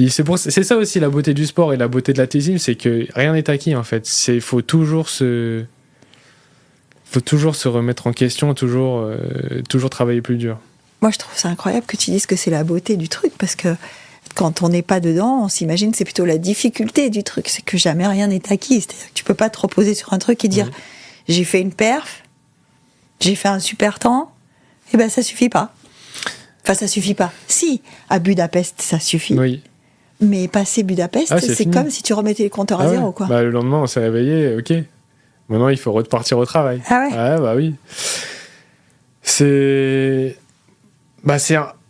C'est ça aussi la beauté du sport et la beauté de l'athlétisme, c'est que rien n'est acquis en fait. Faut toujours se remettre en question, toujours travailler plus dur. Moi, je trouve ça incroyable que tu dises que c'est la beauté du truc, parce que quand on n'est pas dedans, on s'imagine que c'est plutôt la difficulté du truc, c'est que jamais rien n'est acquis. C'est-à-dire que tu peux pas te reposer sur un truc et dire j'ai fait une perf, j'ai fait un super temps, et ben ça suffit pas. Enfin, ça suffit pas. Si, à Budapest, ça suffit. Oui. Mais passer Budapest, c'est fini. Comme si tu remettais les compteurs à zéro, quoi. Le lendemain, on s'est réveillé, ok. Maintenant, il faut repartir au travail. Ah ouais. Bah oui.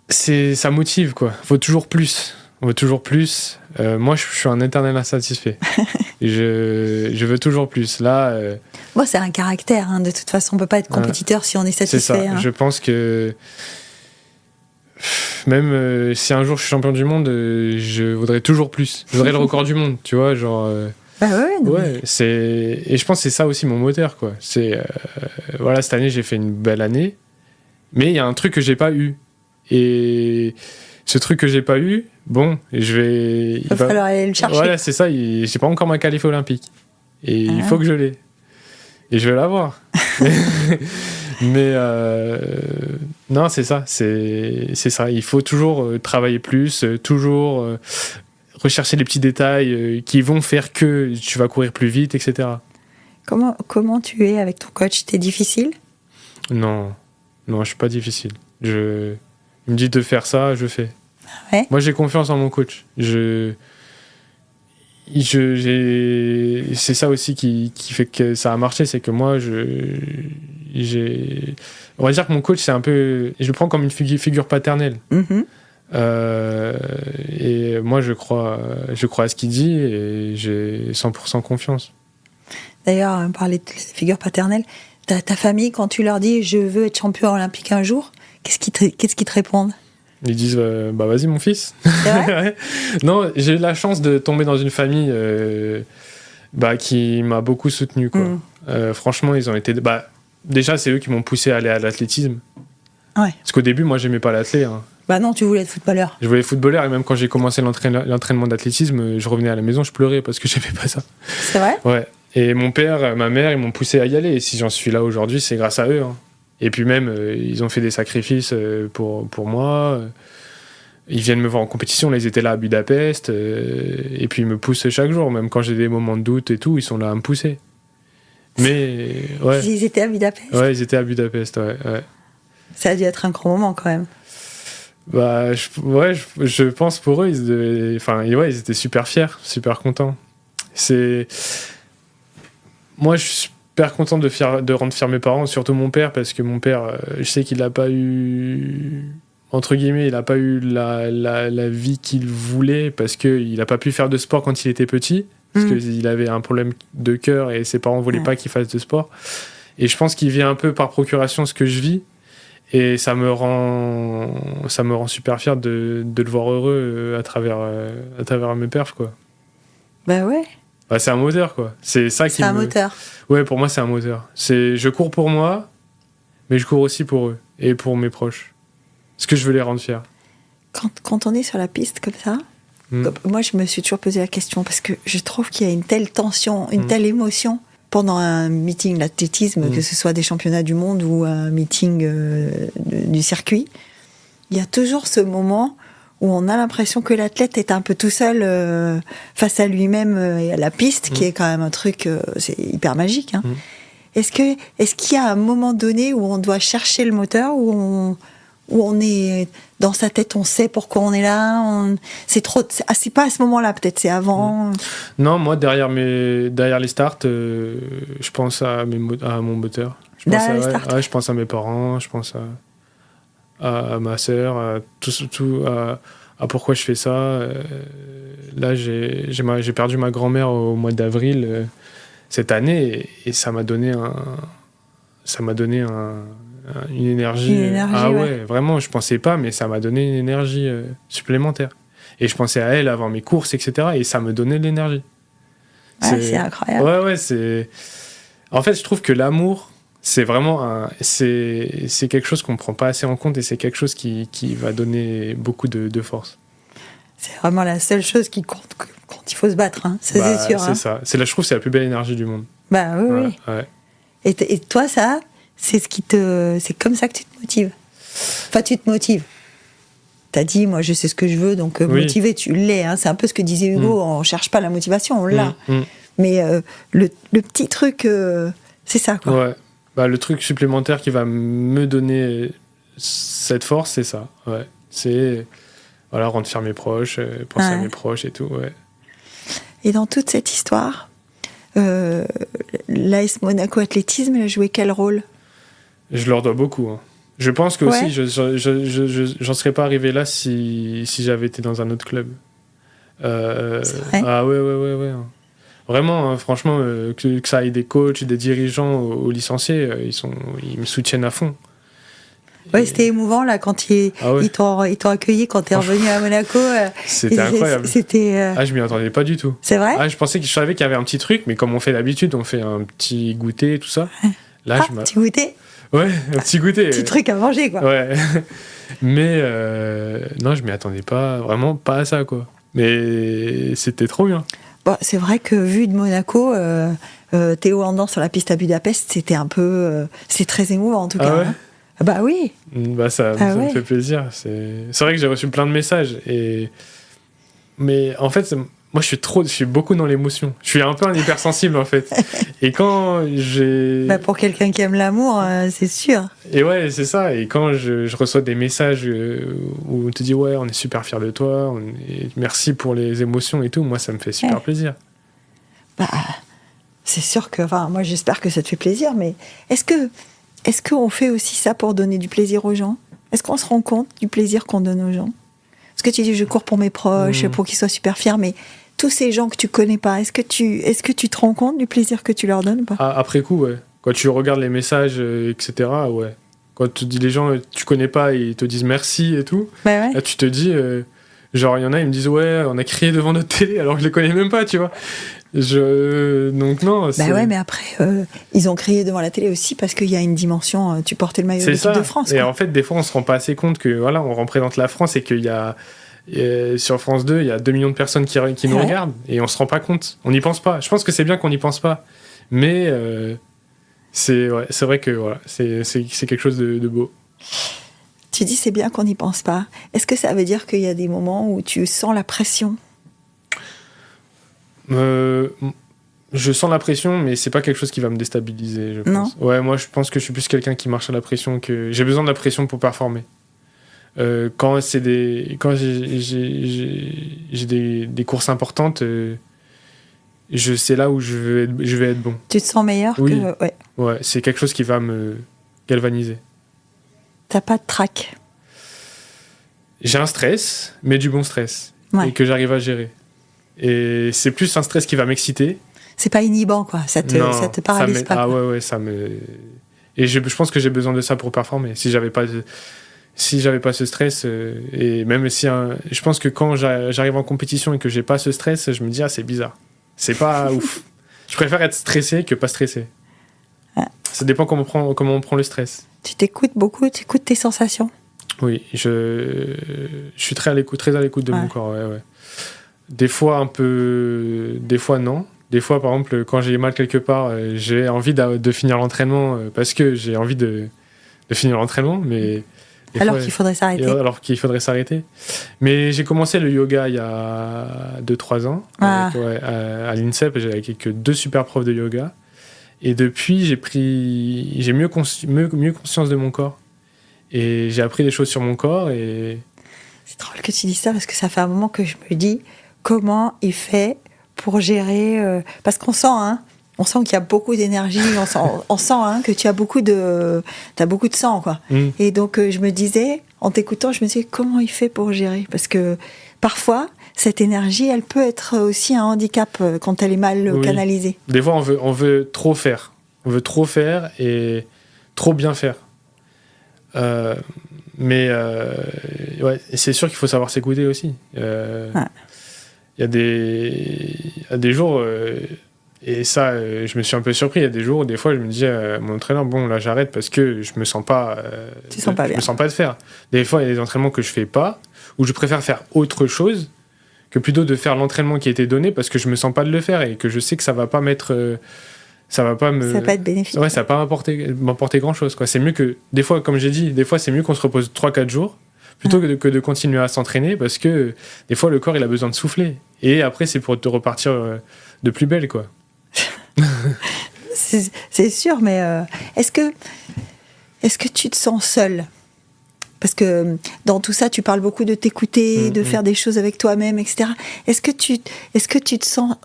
Ça motive, quoi. Faut toujours plus. Moi, je suis un éternel insatisfait. je veux toujours plus. Là. Moi, c'est un caractère. De toute façon, on peut pas être compétiteur si on est satisfait. C'est ça. Je pense que même si un jour je suis champion du monde, je voudrais toujours plus. Je voudrais le record du monde, tu vois, genre. Bah ouais. Et je pense que c'est ça aussi mon moteur, quoi. Cette année, j'ai fait une belle année, mais il y a un truc que j'ai pas eu. Et ce truc que j'ai pas eu, bon, il va falloir aller le chercher. Voilà, c'est ça. J'ai pas encore ma qualif olympique. Et il faut que je l'ai. Et je vais l'avoir. Mais non, c'est ça. C'est ça. Il faut toujours travailler plus, toujours rechercher les petits détails qui vont faire que tu vas courir plus vite, etc. Comment tu es avec ton coach? T'es difficile? Non, je suis pas difficile. Il me dit de faire ça, je fais. Ouais. Moi, j'ai confiance en mon coach. C'est ça aussi qui fait que ça a marché, c'est que moi, on va dire que mon coach, c'est un peu... Je le prends comme une figure paternelle. Et moi, je crois à ce qu'il dit et j'ai 100% confiance. D'ailleurs, on parlait de figure paternelle. Ta famille, quand tu leur dis « je veux être champion olympique un jour », qu'est-ce qu'ils te répondent? Ils disent bah vas-y mon fils. C'est vrai? Non, j'ai eu la chance de tomber dans une famille qui m'a beaucoup soutenu, quoi. Franchement, ils ont été... déjà, c'est eux qui m'ont poussé à aller à l'athlétisme. Ouais. Parce qu'au début, moi, j'aimais pas l'athlé. Bah non, tu voulais être footballeur. Je voulais être footballeur, et même quand j'ai commencé l'entraînement d'athlétisme, je revenais à la maison, je pleurais parce que j'aimais pas ça. C'est vrai? Ouais. Et mon père, ma mère, ils m'ont poussé à y aller. Et si j'en suis là aujourd'hui, c'est grâce à eux. Et puis même, ils ont fait des sacrifices pour moi. Ils viennent me voir en compétition. Là, ils étaient là à Budapest. Et puis ils me poussent chaque jour. Même quand j'ai des moments de doute et tout, ils sont là à me pousser. Mais ouais. Ils étaient à Budapest. Ouais, ils étaient à Budapest, ouais. Ça a dû être un grand moment quand même. Bah, je pense pour eux, ils étaient super fiers, super contents. Moi, je suis super content de rendre fiers mes parents, surtout mon père, parce que mon père, je sais qu'il n'a pas eu, entre guillemets, il n'a pas eu la vie qu'il voulait, parce qu'il n'a pas pu faire de sport quand il était petit, parce qu'il avait un problème de cœur et ses parents ne voulaient pas qu'il fasse de sport. Et je pense qu'il vit un peu par procuration ce que je vis. Et ça me rend super fier de le voir heureux à travers mes perfs, quoi. Bah ouais. Bah, c'est un moteur, quoi. C'est ça qui C'est un moteur. Ouais, pour moi, c'est un moteur. Je cours pour moi, mais je cours aussi pour eux et pour mes proches. Parce que je veux les rendre fiers. Quand on est sur la piste comme ça, moi, je me suis toujours posé la question parce que je trouve qu'il y a une telle tension, une telle émotion pendant un meeting d'athlétisme, que ce soit des championnats du monde ou un meeting du circuit. Il y a toujours ce moment où on a l'impression que l'athlète est un peu tout seul face à lui-même et à la piste, qui est quand même un truc, c'est hyper magique. Hein. Est-ce qu'il y a un moment donné où on doit chercher le moteur, où on est dans sa tête, on sait pourquoi on est là, c'est pas à ce moment-là, peut-être c'est avant. Non, moi derrière les starts, je pense à mon moteur. Je pense à mes parents, je pense à ma sœur, à à pourquoi je fais ça. Là, j'ai perdu ma grand-mère au mois d'avril cette année, et ça m'a donné une énergie. Ah ouais, vraiment, je pensais pas, mais ça m'a donné une énergie supplémentaire. Et je pensais à elle avant mes courses, etc. Et ça me donnait de l'énergie. C'est incroyable. Ouais, c'est... En fait, je trouve que l'amour, c'est vraiment c'est quelque chose qu'on ne prend pas assez en compte, et c'est quelque chose qui va donner beaucoup de force. C'est vraiment la seule chose qui compte quand il faut se battre, hein. C'est sûr. C'est ça. Je trouve que c'est la plus belle énergie du monde. Bah oui. Ouais. Et toi, ça, c'est comme ça que tu te motives. Enfin, tu te motives. T'as dit, moi, je sais ce que je veux, donc motivé, tu l'es. Hein. C'est un peu ce que disait Hugo. On cherche pas la motivation, on l'a. Mais le petit truc, c'est ça, quoi. Ouais. Bah, le truc supplémentaire qui va me donner cette force, c'est ça. Ouais. C'est rendre fier mes proches, penser à mes proches et tout. Ouais. Et dans toute cette histoire, l'AS Monaco Athlétisme, elle a joué quel rôle ? Je leur dois beaucoup. Hein. Je pense que aussi, j'en serais pas arrivé là si j'avais été dans un autre club. C'est vrai ? Ah ouais. Vraiment, hein, franchement, que ça aille des coachs, des dirigeants aux licenciés, ils me soutiennent à fond. Ouais, c'était émouvant là quand ils t'ont accueilli quand t'es revenu à Monaco. C'était incroyable. Je m'y attendais pas du tout. C'est vrai ? Je savais qu'il y avait un petit truc, mais comme on fait d'habitude, on fait un petit goûter, tout ça. Là, petit goûter ? Ouais, un petit goûter. Petit truc à manger, quoi. Ouais. Mais non, je m'y attendais pas, vraiment pas à ça, quoi. Mais c'était trop bien. Bon, c'est vrai que vu de Monaco, Théo Andan sur la piste à Budapest, c'était un peu... c'est très émouvant, en tout cas. Ouais. Hein. Bah oui. Bah ça me fait plaisir. C'est vrai que j'ai reçu plein de messages. Mais en fait, moi, je suis beaucoup dans l'émotion. Je suis un peu un hypersensible, en fait. Et quand j'ai... Bah pour quelqu'un qui aime l'amour, c'est sûr. Et ouais, c'est ça. Et quand je reçois des messages où on te dit « Ouais, on est super fiers de toi. Merci pour les émotions et tout », moi, ça me fait super plaisir. Bah, c'est sûr que... Enfin, moi, j'espère que ça te fait plaisir, mais est-ce qu'on fait aussi ça pour donner du plaisir aux gens ? Est-ce qu'on se rend compte du plaisir qu'on donne aux gens ? Parce que tu dis, je cours pour mes proches, pour qu'ils soient super fiers, mais tous ces gens que tu connais pas, est-ce que tu te rends compte du plaisir que tu leur donnes ou pas ? Après coup, ouais. Quand tu regardes les messages, etc., ouais. Quand tu dis les gens tu connais pas, ils te disent merci et tout, là, tu te dis... genre, il y en a, ils me disent, ouais, on a crié devant notre télé, alors que je les connais même pas, tu vois. Donc non. Ouais, mais après, ils ont crié devant la télé aussi parce qu'il y a une dimension. Tu portais le maillot de l'équipe de France. Et en fait, des fois, on se rend pas assez compte que voilà, on représente la France et qu'il y a sur France 2, il y a 2 millions de personnes qui nous regardent et on se rend pas compte. On n'y pense pas. Je pense que c'est bien qu'on n'y pense pas, mais c'est vrai que voilà, c'est quelque chose de beau. Tu dis c'est bien qu'on n'y pense pas. Est-ce que ça veut dire qu'il y a des moments où tu sens la pression ? Je sens la pression, mais c'est pas quelque chose qui va me déstabiliser, je pense. Ouais, moi, je pense que je suis plus quelqu'un qui marche à la pression que... J'ai besoin de la pression pour performer. Quand j'ai des courses importantes, je sais là où je vais être bon. Tu te sens meilleur oui. que... Ouais. Ouais, c'est quelque chose qui va me galvaniser. T'as pas de trac? J'ai un stress, mais du bon stress. Ouais. Et que j'arrive à gérer. Et c'est plus un stress qui va m'exciter. C'est pas inhibant, quoi. Ça te paralyse pas. Ah ouais, ça me... Et je pense que j'ai besoin de ça pour performer. Si j'avais pas ce stress, et même si... je pense que quand j'arrive en compétition et que j'ai pas ce stress, je me dis, c'est bizarre. C'est pas ouf. Je préfère être stressé que pas stressé. Ouais. Ça dépend comment on prend le stress. Tu t'écoutes beaucoup, tu écoutes tes sensations? Oui, je suis très à l'écoute de mon corps. Ouais. Des fois un peu, des fois non. Des fois, par exemple, quand j'ai mal quelque part, j'ai envie de finir l'entraînement parce que j'ai envie de finir l'entraînement, mais qu'il faudrait s'arrêter. Alors qu'il faudrait s'arrêter. Mais j'ai commencé le yoga il y a 2-3 ans à l'INSEP. J'avais avec 2 super profs de yoga. Et depuis, j'ai mieux conscience de mon corps. Et j'ai appris des choses sur mon corps. Et... C'est drôle que tu dis ça parce que ça fait un moment que je me dis comment il fait pour gérer... parce qu'on sent, on sent qu'il y a beaucoup d'énergie, on sent que tu as beaucoup de sang, quoi. Et donc, je me disais, en t'écoutant, je me disais, comment il fait pour gérer? Parce que parfois, cette énergie, elle peut être aussi un handicap quand elle est mal canalisée. Des fois, on veut trop faire. On veut trop faire et trop bien faire. Mais c'est sûr qu'il faut savoir s'écouter aussi. Il y a des jours... Et ça, je me suis un peu surpris. Il y a des jours où, des fois, je me dis à mon entraîneur, bon, là, j'arrête parce que je me sens pas... je me sens pas de faire. Des fois, il y a des entraînements que je fais pas, où je préfère faire autre chose que plutôt de faire l'entraînement qui a été donné parce que je me sens pas de le faire et que je sais que ça va pas m'être... ça va pas être bénéfique. Ouais, ça va pas m'apporter grand-chose, quoi. C'est mieux que... Des fois, comme j'ai dit, c'est mieux qu'on se repose 3-4 jours plutôt que de continuer à s'entraîner parce que, des fois, le corps, il a besoin de souffler. Et après, c'est pour te repartir de plus belle, quoi. C'est sûr, mais est-ce que tu te sens seul? Parce que dans tout ça, tu parles beaucoup de t'écouter, de faire des choses avec toi-même, etc. Est-ce que tu te sens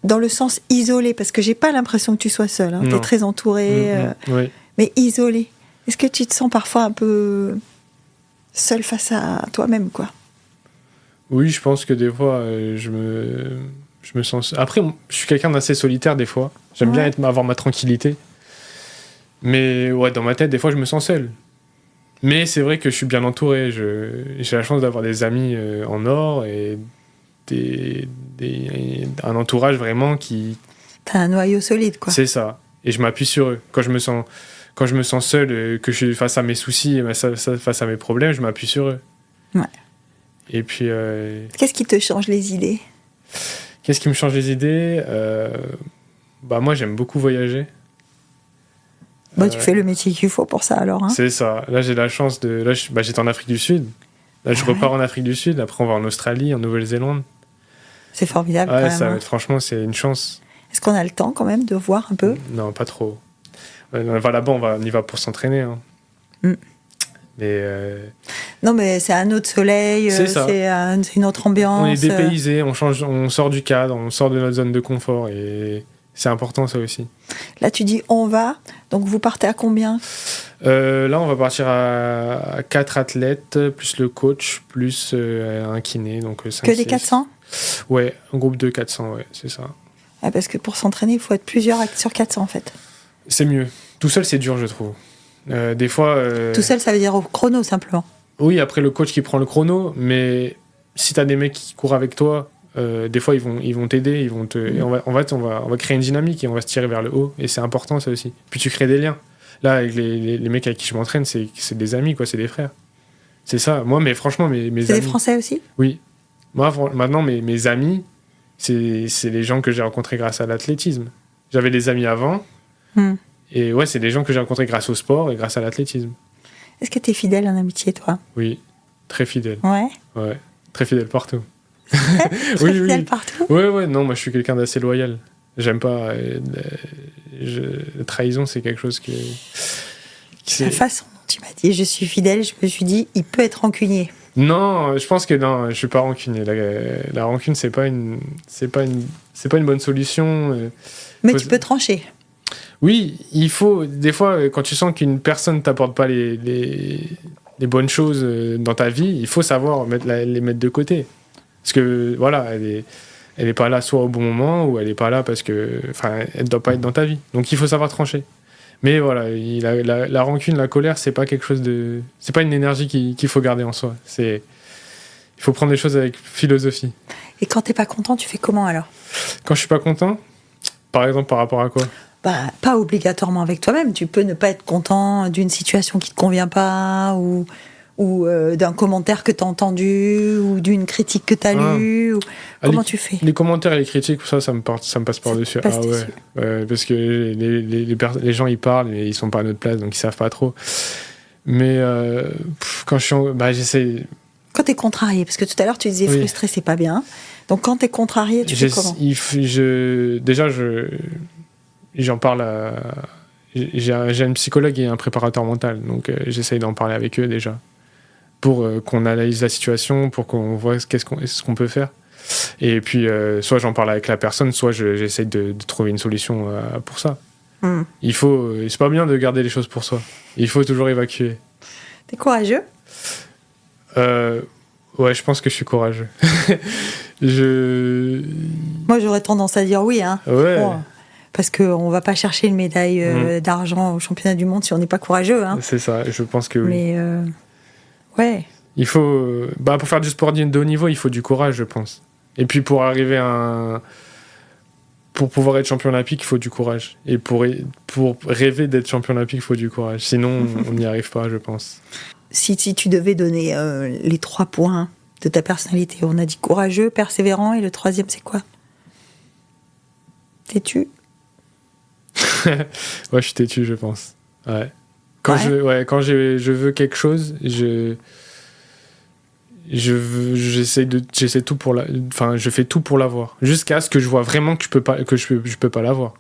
dans le sens isolé? Parce que j'ai pas l'impression que tu sois seul. Tu es très entouré, oui. Mais isolé. Est-ce que tu te sens parfois un peu seul face à toi-même, quoi? Oui, je pense que des fois, je me sens... Après, je suis quelqu'un d'assez solitaire des fois. J'aime bien avoir ma tranquillité. Mais ouais, dans ma tête, des fois, je me sens seul. Mais c'est vrai que je suis bien entouré. J'ai la chance d'avoir des amis en or et un entourage vraiment qui... T'as un noyau solide, quoi. C'est ça. Et je m'appuie sur eux. Quand je me sens seul, que je suis face à mes soucis, face à mes problèmes, je m'appuie sur eux. Ouais. Et puis... Qu'est-ce qui te change les idées? Qu'est-ce qui me change les idées? Moi, j'aime beaucoup voyager. Tu fais le métier qu'il faut pour ça, alors. C'est ça. Là, j'ai la chance de... Là, j'étais en Afrique du Sud. Là, je repars en Afrique du Sud. Après, on va en Australie, en Nouvelle-Zélande. C'est formidable, quand même. Franchement, c'est une chance. Est-ce qu'on a le temps, quand même, de voir un peu? Non, pas trop. On va là-bas, on y va pour s'entraîner. Mais non, mais c'est un autre soleil, c'est une autre ambiance. On est dépaysé, on sort du cadre, on sort de notre zone de confort et c'est important, ça aussi. Là, tu dis on va, donc vous partez à combien? Là, on va partir à 4 athlètes, plus le coach, plus un kiné. Donc 5, que des 400? Ouais, un groupe de 400, ouais, c'est ça. Parce que pour s'entraîner, il faut être plusieurs sur 400, en fait. C'est mieux. Tout seul, c'est dur, je trouve. Des fois... Tout seul, ça veut dire au chrono, simplement. Oui, après le coach qui prend le chrono, mais si t'as des mecs qui courent avec toi, des fois ils vont t'aider, et on va créer une dynamique et on va se tirer vers le haut, et c'est important, ça aussi. Puis tu crées des liens. Là, avec les mecs avec qui je m'entraîne, c'est des amis, quoi, c'est des frères. C'est ça. Moi, mais franchement, mes amis... C'est des Français aussi? Oui. Moi, maintenant, mes amis, c'est les gens que j'ai rencontrés grâce à l'athlétisme. J'avais des amis avant, et ouais, c'est des gens que j'ai rencontrés grâce au sport et grâce à l'athlétisme. Est-ce que tu es fidèle en amitié, toi? Oui, très fidèle. Ouais, très fidèle partout. Très fidèle partout? Ouais, non, moi je suis quelqu'un d'assez loyal. J'aime pas. La trahison, c'est quelque chose qui La façon dont tu m'as dit je suis fidèle, je me suis dit il peut être rancunier. Non, je pense que non, je suis pas rancunier. La rancune, c'est pas une bonne solution. Mais tu peux trancher. Oui, il faut des fois quand tu sens qu'une personne t'apporte pas les bonnes choses dans ta vie, il faut savoir les mettre de côté. Parce que voilà, elle est pas là soit au bon moment ou elle est pas là parce que elle doit pas être dans ta vie. Donc il faut savoir trancher. Mais voilà, la rancune, la colère, c'est pas quelque chose c'est pas une énergie qu'il faut garder en soi. Il faut prendre les choses avec philosophie. Et quand t'es pas content, tu fais comment alors? Quand je suis pas content, par exemple, par rapport à quoi? Pas obligatoirement avec toi-même. Tu peux ne pas être content d'une situation qui te convient pas ou d'un commentaire que t'as entendu ou d'une critique que t'as lue. Comment tu fais? Les commentaires et les critiques, ça me passe par-dessus. Parce que les gens, ils parlent et ils sont pas à notre place, donc ils savent pas trop. Mais quand je suis j'essaie... Quand t'es contrarié, parce que tout à l'heure tu disais frustré, c'est pas bien. Donc quand t'es contrarié, tu fais comment? Déjà, j'en parle j'ai une psychologue et un préparateur mental, donc j'essaye d'en parler avec eux déjà pour qu'on analyse la situation, pour qu'on voit ce qu'on peut faire. Et puis soit j'en parle avec la personne, soit j'essaye de trouver une solution pour ça. C'est pas bien de garder les choses pour soi, il faut toujours évacuer. T'es courageux? Ouais, je pense que je suis courageux. Moi j'aurais tendance à dire oui, hein. Ouais. Bon. Parce qu'on ne va pas chercher une médaille d'argent au championnat du monde si on n'est pas courageux. Hein. C'est ça, je pense que oui. Mais ouais. Il faut, pour faire du sport de haut niveau, il faut du courage, je pense. Et puis pour pouvoir être champion olympique, il faut du courage. Et pour rêver d'être champion olympique, il faut du courage. Sinon, on n'y arrive pas, je pense. Si tu devais donner les 3 points de ta personnalité, on a dit courageux, persévérant, et le 3e, c'est quoi? Têtu? Ouais, je suis têtu, je pense. Ouais. Quand je veux quelque chose, j'essaie tout pour je fais tout pour l'avoir, jusqu'à ce que je vois vraiment que je peux pas l'avoir.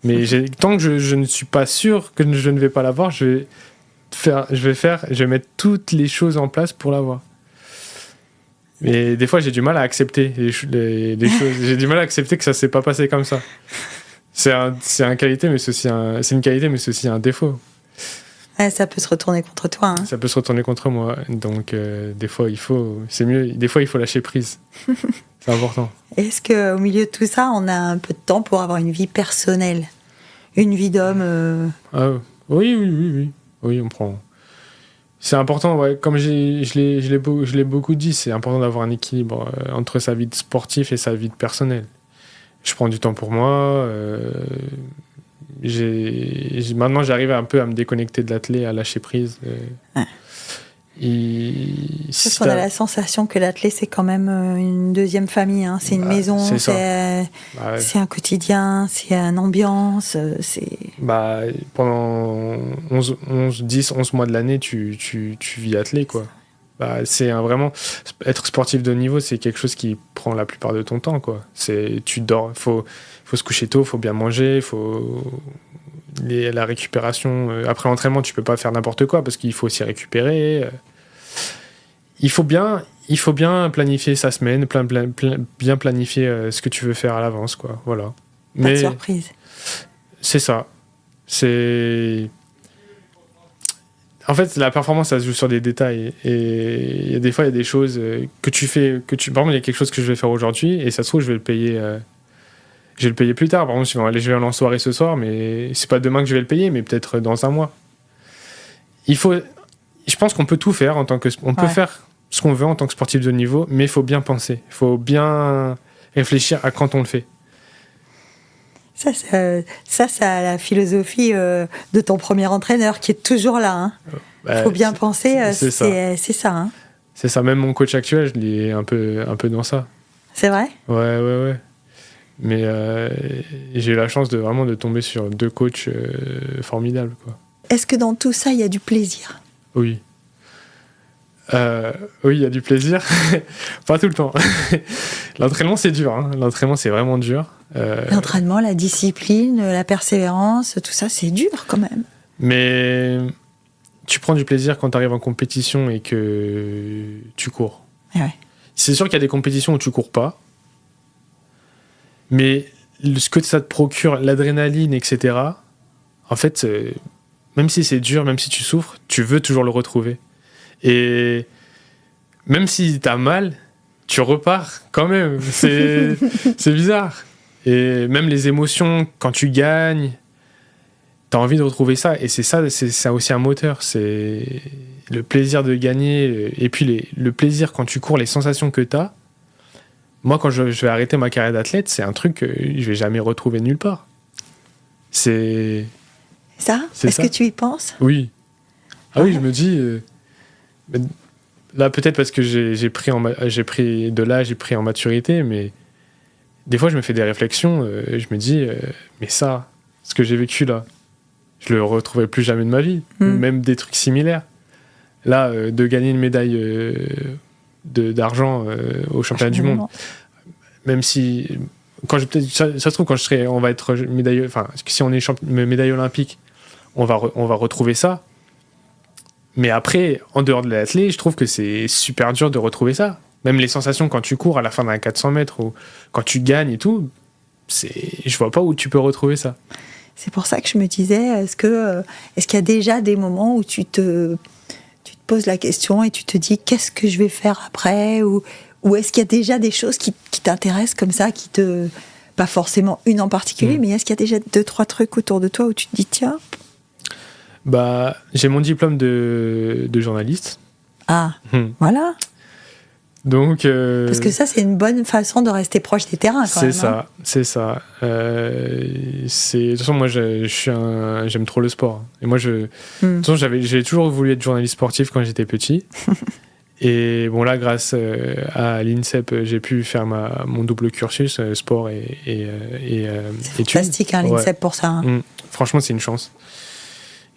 Mais tant que je ne suis pas sûr que je ne vais pas l'avoir, je vais mettre toutes les choses en place pour l'avoir. Mais des fois, j'ai du mal à accepter les choses. J'ai du mal à accepter que ça s'est pas passé comme ça. C'est une qualité, mais c'est aussi un défaut. Ouais, ça peut se retourner contre toi. Hein. Ça peut se retourner contre moi. Donc, des fois, c'est mieux. Des fois, il faut lâcher prise. C'est important. Est-ce qu'au milieu de tout ça, on a un peu de temps pour avoir une vie personnelle? Une vie d'homme Oui, on prend. C'est important, ouais. Comme je l'ai beaucoup dit, c'est important d'avoir un équilibre entre sa vie de sportif et sa vie de personnelle. Je prends du temps pour moi. Maintenant, j'arrive un peu à me déconnecter de l'athlète, à lâcher prise. Ouais. Parce qu'on a la sensation que l'athlète, c'est quand même une deuxième famille. Hein. C'est une maison, c'est un quotidien, c'est une ambiance. Pendant 11 mois de l'année, tu vis athlète, quoi. Vraiment, être sportif de haut niveau, c'est quelque chose qui prend la plupart de ton temps, quoi. Tu dors, faut se coucher tôt, faut bien manger, la récupération. Après l'entraînement, tu peux pas faire n'importe quoi parce qu'il faut aussi récupérer. Il faut bien planifier sa semaine, bien planifier ce que tu veux faire à l'avance, quoi. Voilà. Pas de surprise. C'est ça. En fait, la performance, ça se joue sur des détails. Et des fois, il y a des choses que tu fais. Par exemple, il y a quelque chose que je vais faire aujourd'hui, et ça se trouve, je vais le payer. Je vais le payer plus tard. Par exemple, je vais aller en soirée ce soir, mais c'est pas demain que je vais le payer, mais peut-être dans un mois. Je pense qu'on peut tout faire en tant que. On peut faire ce qu'on veut en tant que sportif de haut niveau, mais il faut bien penser. Il faut bien réfléchir à quand on le fait. Ça, c'est la philosophie de ton premier entraîneur qui est toujours là. Il faut bien penser, c'est ça. Hein. C'est ça, même mon coach actuel, je l'ai un peu dans ça. C'est vrai ? Ouais. Mais j'ai eu la chance de tomber sur 2 coachs formidables, quoi. Est-ce que dans tout ça, il y a du plaisir ? Oui. Oui, il y a du plaisir. Pas tout le temps. L'entraînement, c'est dur. Hein. L'entraînement, c'est vraiment dur. L'entraînement, la discipline, la persévérance, tout ça, c'est dur quand même. Mais tu prends du plaisir quand tu arrives en compétition et que tu cours. Ouais. C'est sûr qu'il y a des compétitions où tu cours pas, mais ce que ça te procure, l'adrénaline, etc., en fait, même si c'est dur, même si tu souffres, tu veux toujours le retrouver. Et même si t'as mal, tu repars quand même. C'est bizarre. Et même les émotions, quand tu gagnes, t'as envie de retrouver ça. Et c'est ça aussi un moteur. C'est le plaisir de gagner. Et puis le plaisir quand tu cours, les sensations que t'as. Moi, quand je vais arrêter ma carrière d'athlète, c'est un truc que je vais jamais retrouver nulle part. C'est... Ça ? Est-ce que tu y penses ? Oui. Ah oui, je me dis... là, peut-être parce que j'ai pris de l'âge, j'ai pris en maturité, mais des fois, je me fais des réflexions, je me dis, mais ça, ce que j'ai vécu là, je le retrouverai plus jamais de ma vie. Même des trucs similaires. Là, de gagner une médaille d'argent au championnat du monde, même si... ça se trouve, quand on va être médaille... Enfin, si on est médaille olympique, on va retrouver ça. Mais après, en dehors de l'athlète, je trouve que c'est super dur de retrouver ça. Même les sensations quand tu cours à la fin d'un 400 mètres ou quand tu gagnes et tout, je vois pas où tu peux retrouver ça. C'est pour ça que je me disais, est-ce qu'il y a déjà des moments où tu te poses la question et tu te dis qu'est-ce que je vais faire après, ou est-ce qu'il y a déjà des choses qui t'intéressent comme ça, pas forcément une en particulier, mais est-ce qu'il y a déjà 2-3 trucs autour de toi où tu te dis tiens. J'ai mon diplôme de journaliste. Ah, voilà. Donc, parce que ça, c'est une bonne façon de rester proche des terrains, quand même. C'est ça. De toute façon, moi, j'aime trop le sport. Et moi, de toute façon, j'ai toujours voulu être journaliste sportif quand j'étais petit. Et bon, là, grâce à l'INSEP, j'ai pu faire mon double cursus, sport et c'est fantastique, l'INSEP, pour ça. Franchement, c'est une chance.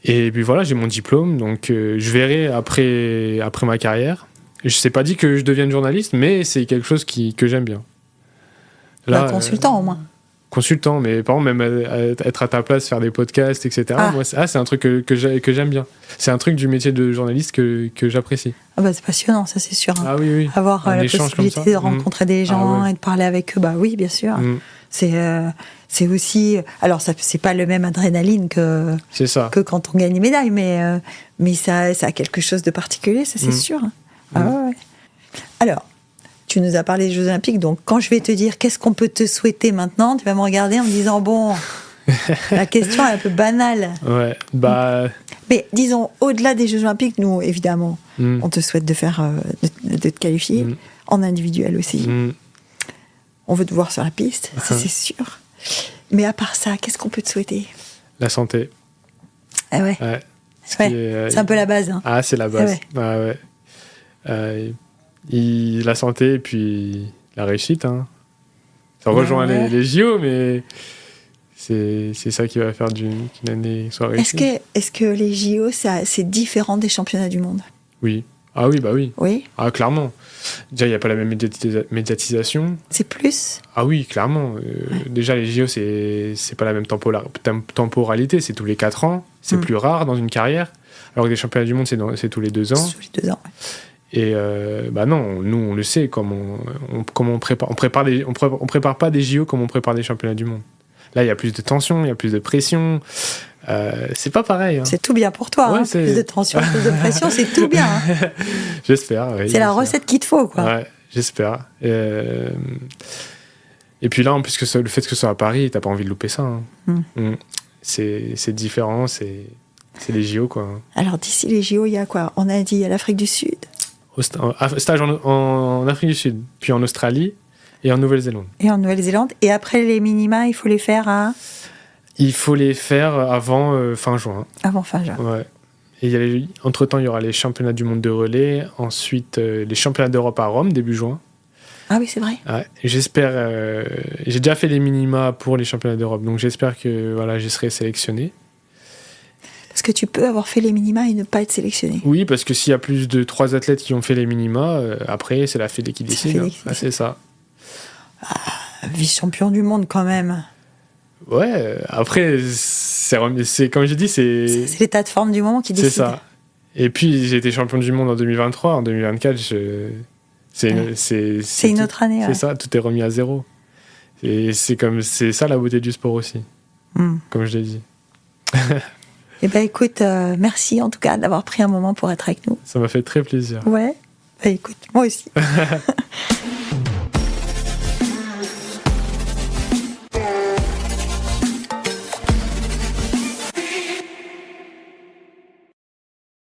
Et puis voilà, j'ai mon diplôme, donc je verrai après ma carrière. Je ne sais pas dit que je devienne journaliste, mais c'est quelque chose que j'aime bien. Là, consultant au moins. Consultant, mais par exemple, même être à ta place, faire des podcasts, etc. Moi, c'est un truc que j'aime bien. C'est un truc du métier de journaliste que j'apprécie. C'est passionnant, ça c'est sûr. Ah oui. Avoir la possibilité de rencontrer des gens et de parler avec eux, oui, bien sûr. C'est aussi... Alors, c'est pas le même adrénaline que quand on gagne une médaille, mais ça a quelque chose de particulier, ça c'est sûr. Ouais. Alors, tu nous as parlé des Jeux Olympiques, donc quand je vais te dire qu'est-ce qu'on peut te souhaiter maintenant, tu vas me regarder en me disant bon, la question est un peu banale. Ouais, Mais disons, au-delà des Jeux Olympiques, nous, évidemment, on te souhaite de te qualifier, en individuel aussi. On veut te voir sur la piste, ça c'est sûr. Mais à part ça, qu'est-ce qu'on peut te souhaiter ? La santé. Ah ouais. C'est un peu la base. Hein. Ah, c'est la base. La santé et puis la réussite. Hein. Ça rejoint les JO, mais c'est ça qui va faire qu'une année soit réussie. Est-ce que les JO, c'est différent des championnats du monde ? Oui. Ah oui, oui. Oui. Ah, clairement. Déjà, il n'y a pas la même médiatisation. C'est plus ? Ah oui, clairement. Déjà, les JO, c'est pas la même temporalité. C'est tous les 4 ans. C'est plus rare dans une carrière. Alors que les championnats du monde, c'est tous les 2 ans. Tous les 2 ans, Et non, nous, on le sait. Comment on prépare. On prépare pas des JO comme on prépare des championnats du monde. Là, il y a plus de tension, il y a plus de pression. C'est pas pareil. Hein. C'est tout bien pour toi. Ouais, plus de tension, plus de pression, c'est tout bien. Hein. J'espère. Oui, c'est la recette qu'il te faut, quoi. Ouais, j'espère. Et puis là, en plus, le fait que ce soit à Paris, t'as pas envie de louper ça. Hein. C'est différent, c'est les JO, quoi. Alors, d'ici les JO, il y a quoi ? On a dit, il y a l'Afrique du Sud. Stage en Afrique du Sud, puis en Australie et en Nouvelle-Zélande. Et après les minima, il faut les faire à... Il faut les faire avant fin juin. Avant fin juin. Ouais. Et entre-temps, il y aura les championnats du monde de relais, ensuite les championnats d'Europe à Rome, début juin. Ah oui, c'est vrai. Ouais, j'espère... j'ai déjà fait les minima pour les championnats d'Europe, donc j'espère que je serai sélectionné. Parce que tu peux avoir fait les minima et ne pas être sélectionné. Oui, parce que s'il y a plus de 3 athlètes qui ont fait les minima, après, c'est la fédé qui décide. C'est ça. vice-champion du monde quand même. Ouais, après, c'est comme j'ai dit, c'est l'état de forme du moment qui décide. C'est ça. Et puis, j'ai été champion du monde en 2023. En 2024, c'est une autre année. C'est ça, tout est remis à zéro. Et c'est ça la beauté du sport aussi, comme je l'ai dit. Eh ben écoute, merci en tout cas d'avoir pris un moment pour être avec nous. Ça m'a fait très plaisir. Ouais, bah écoute, moi aussi.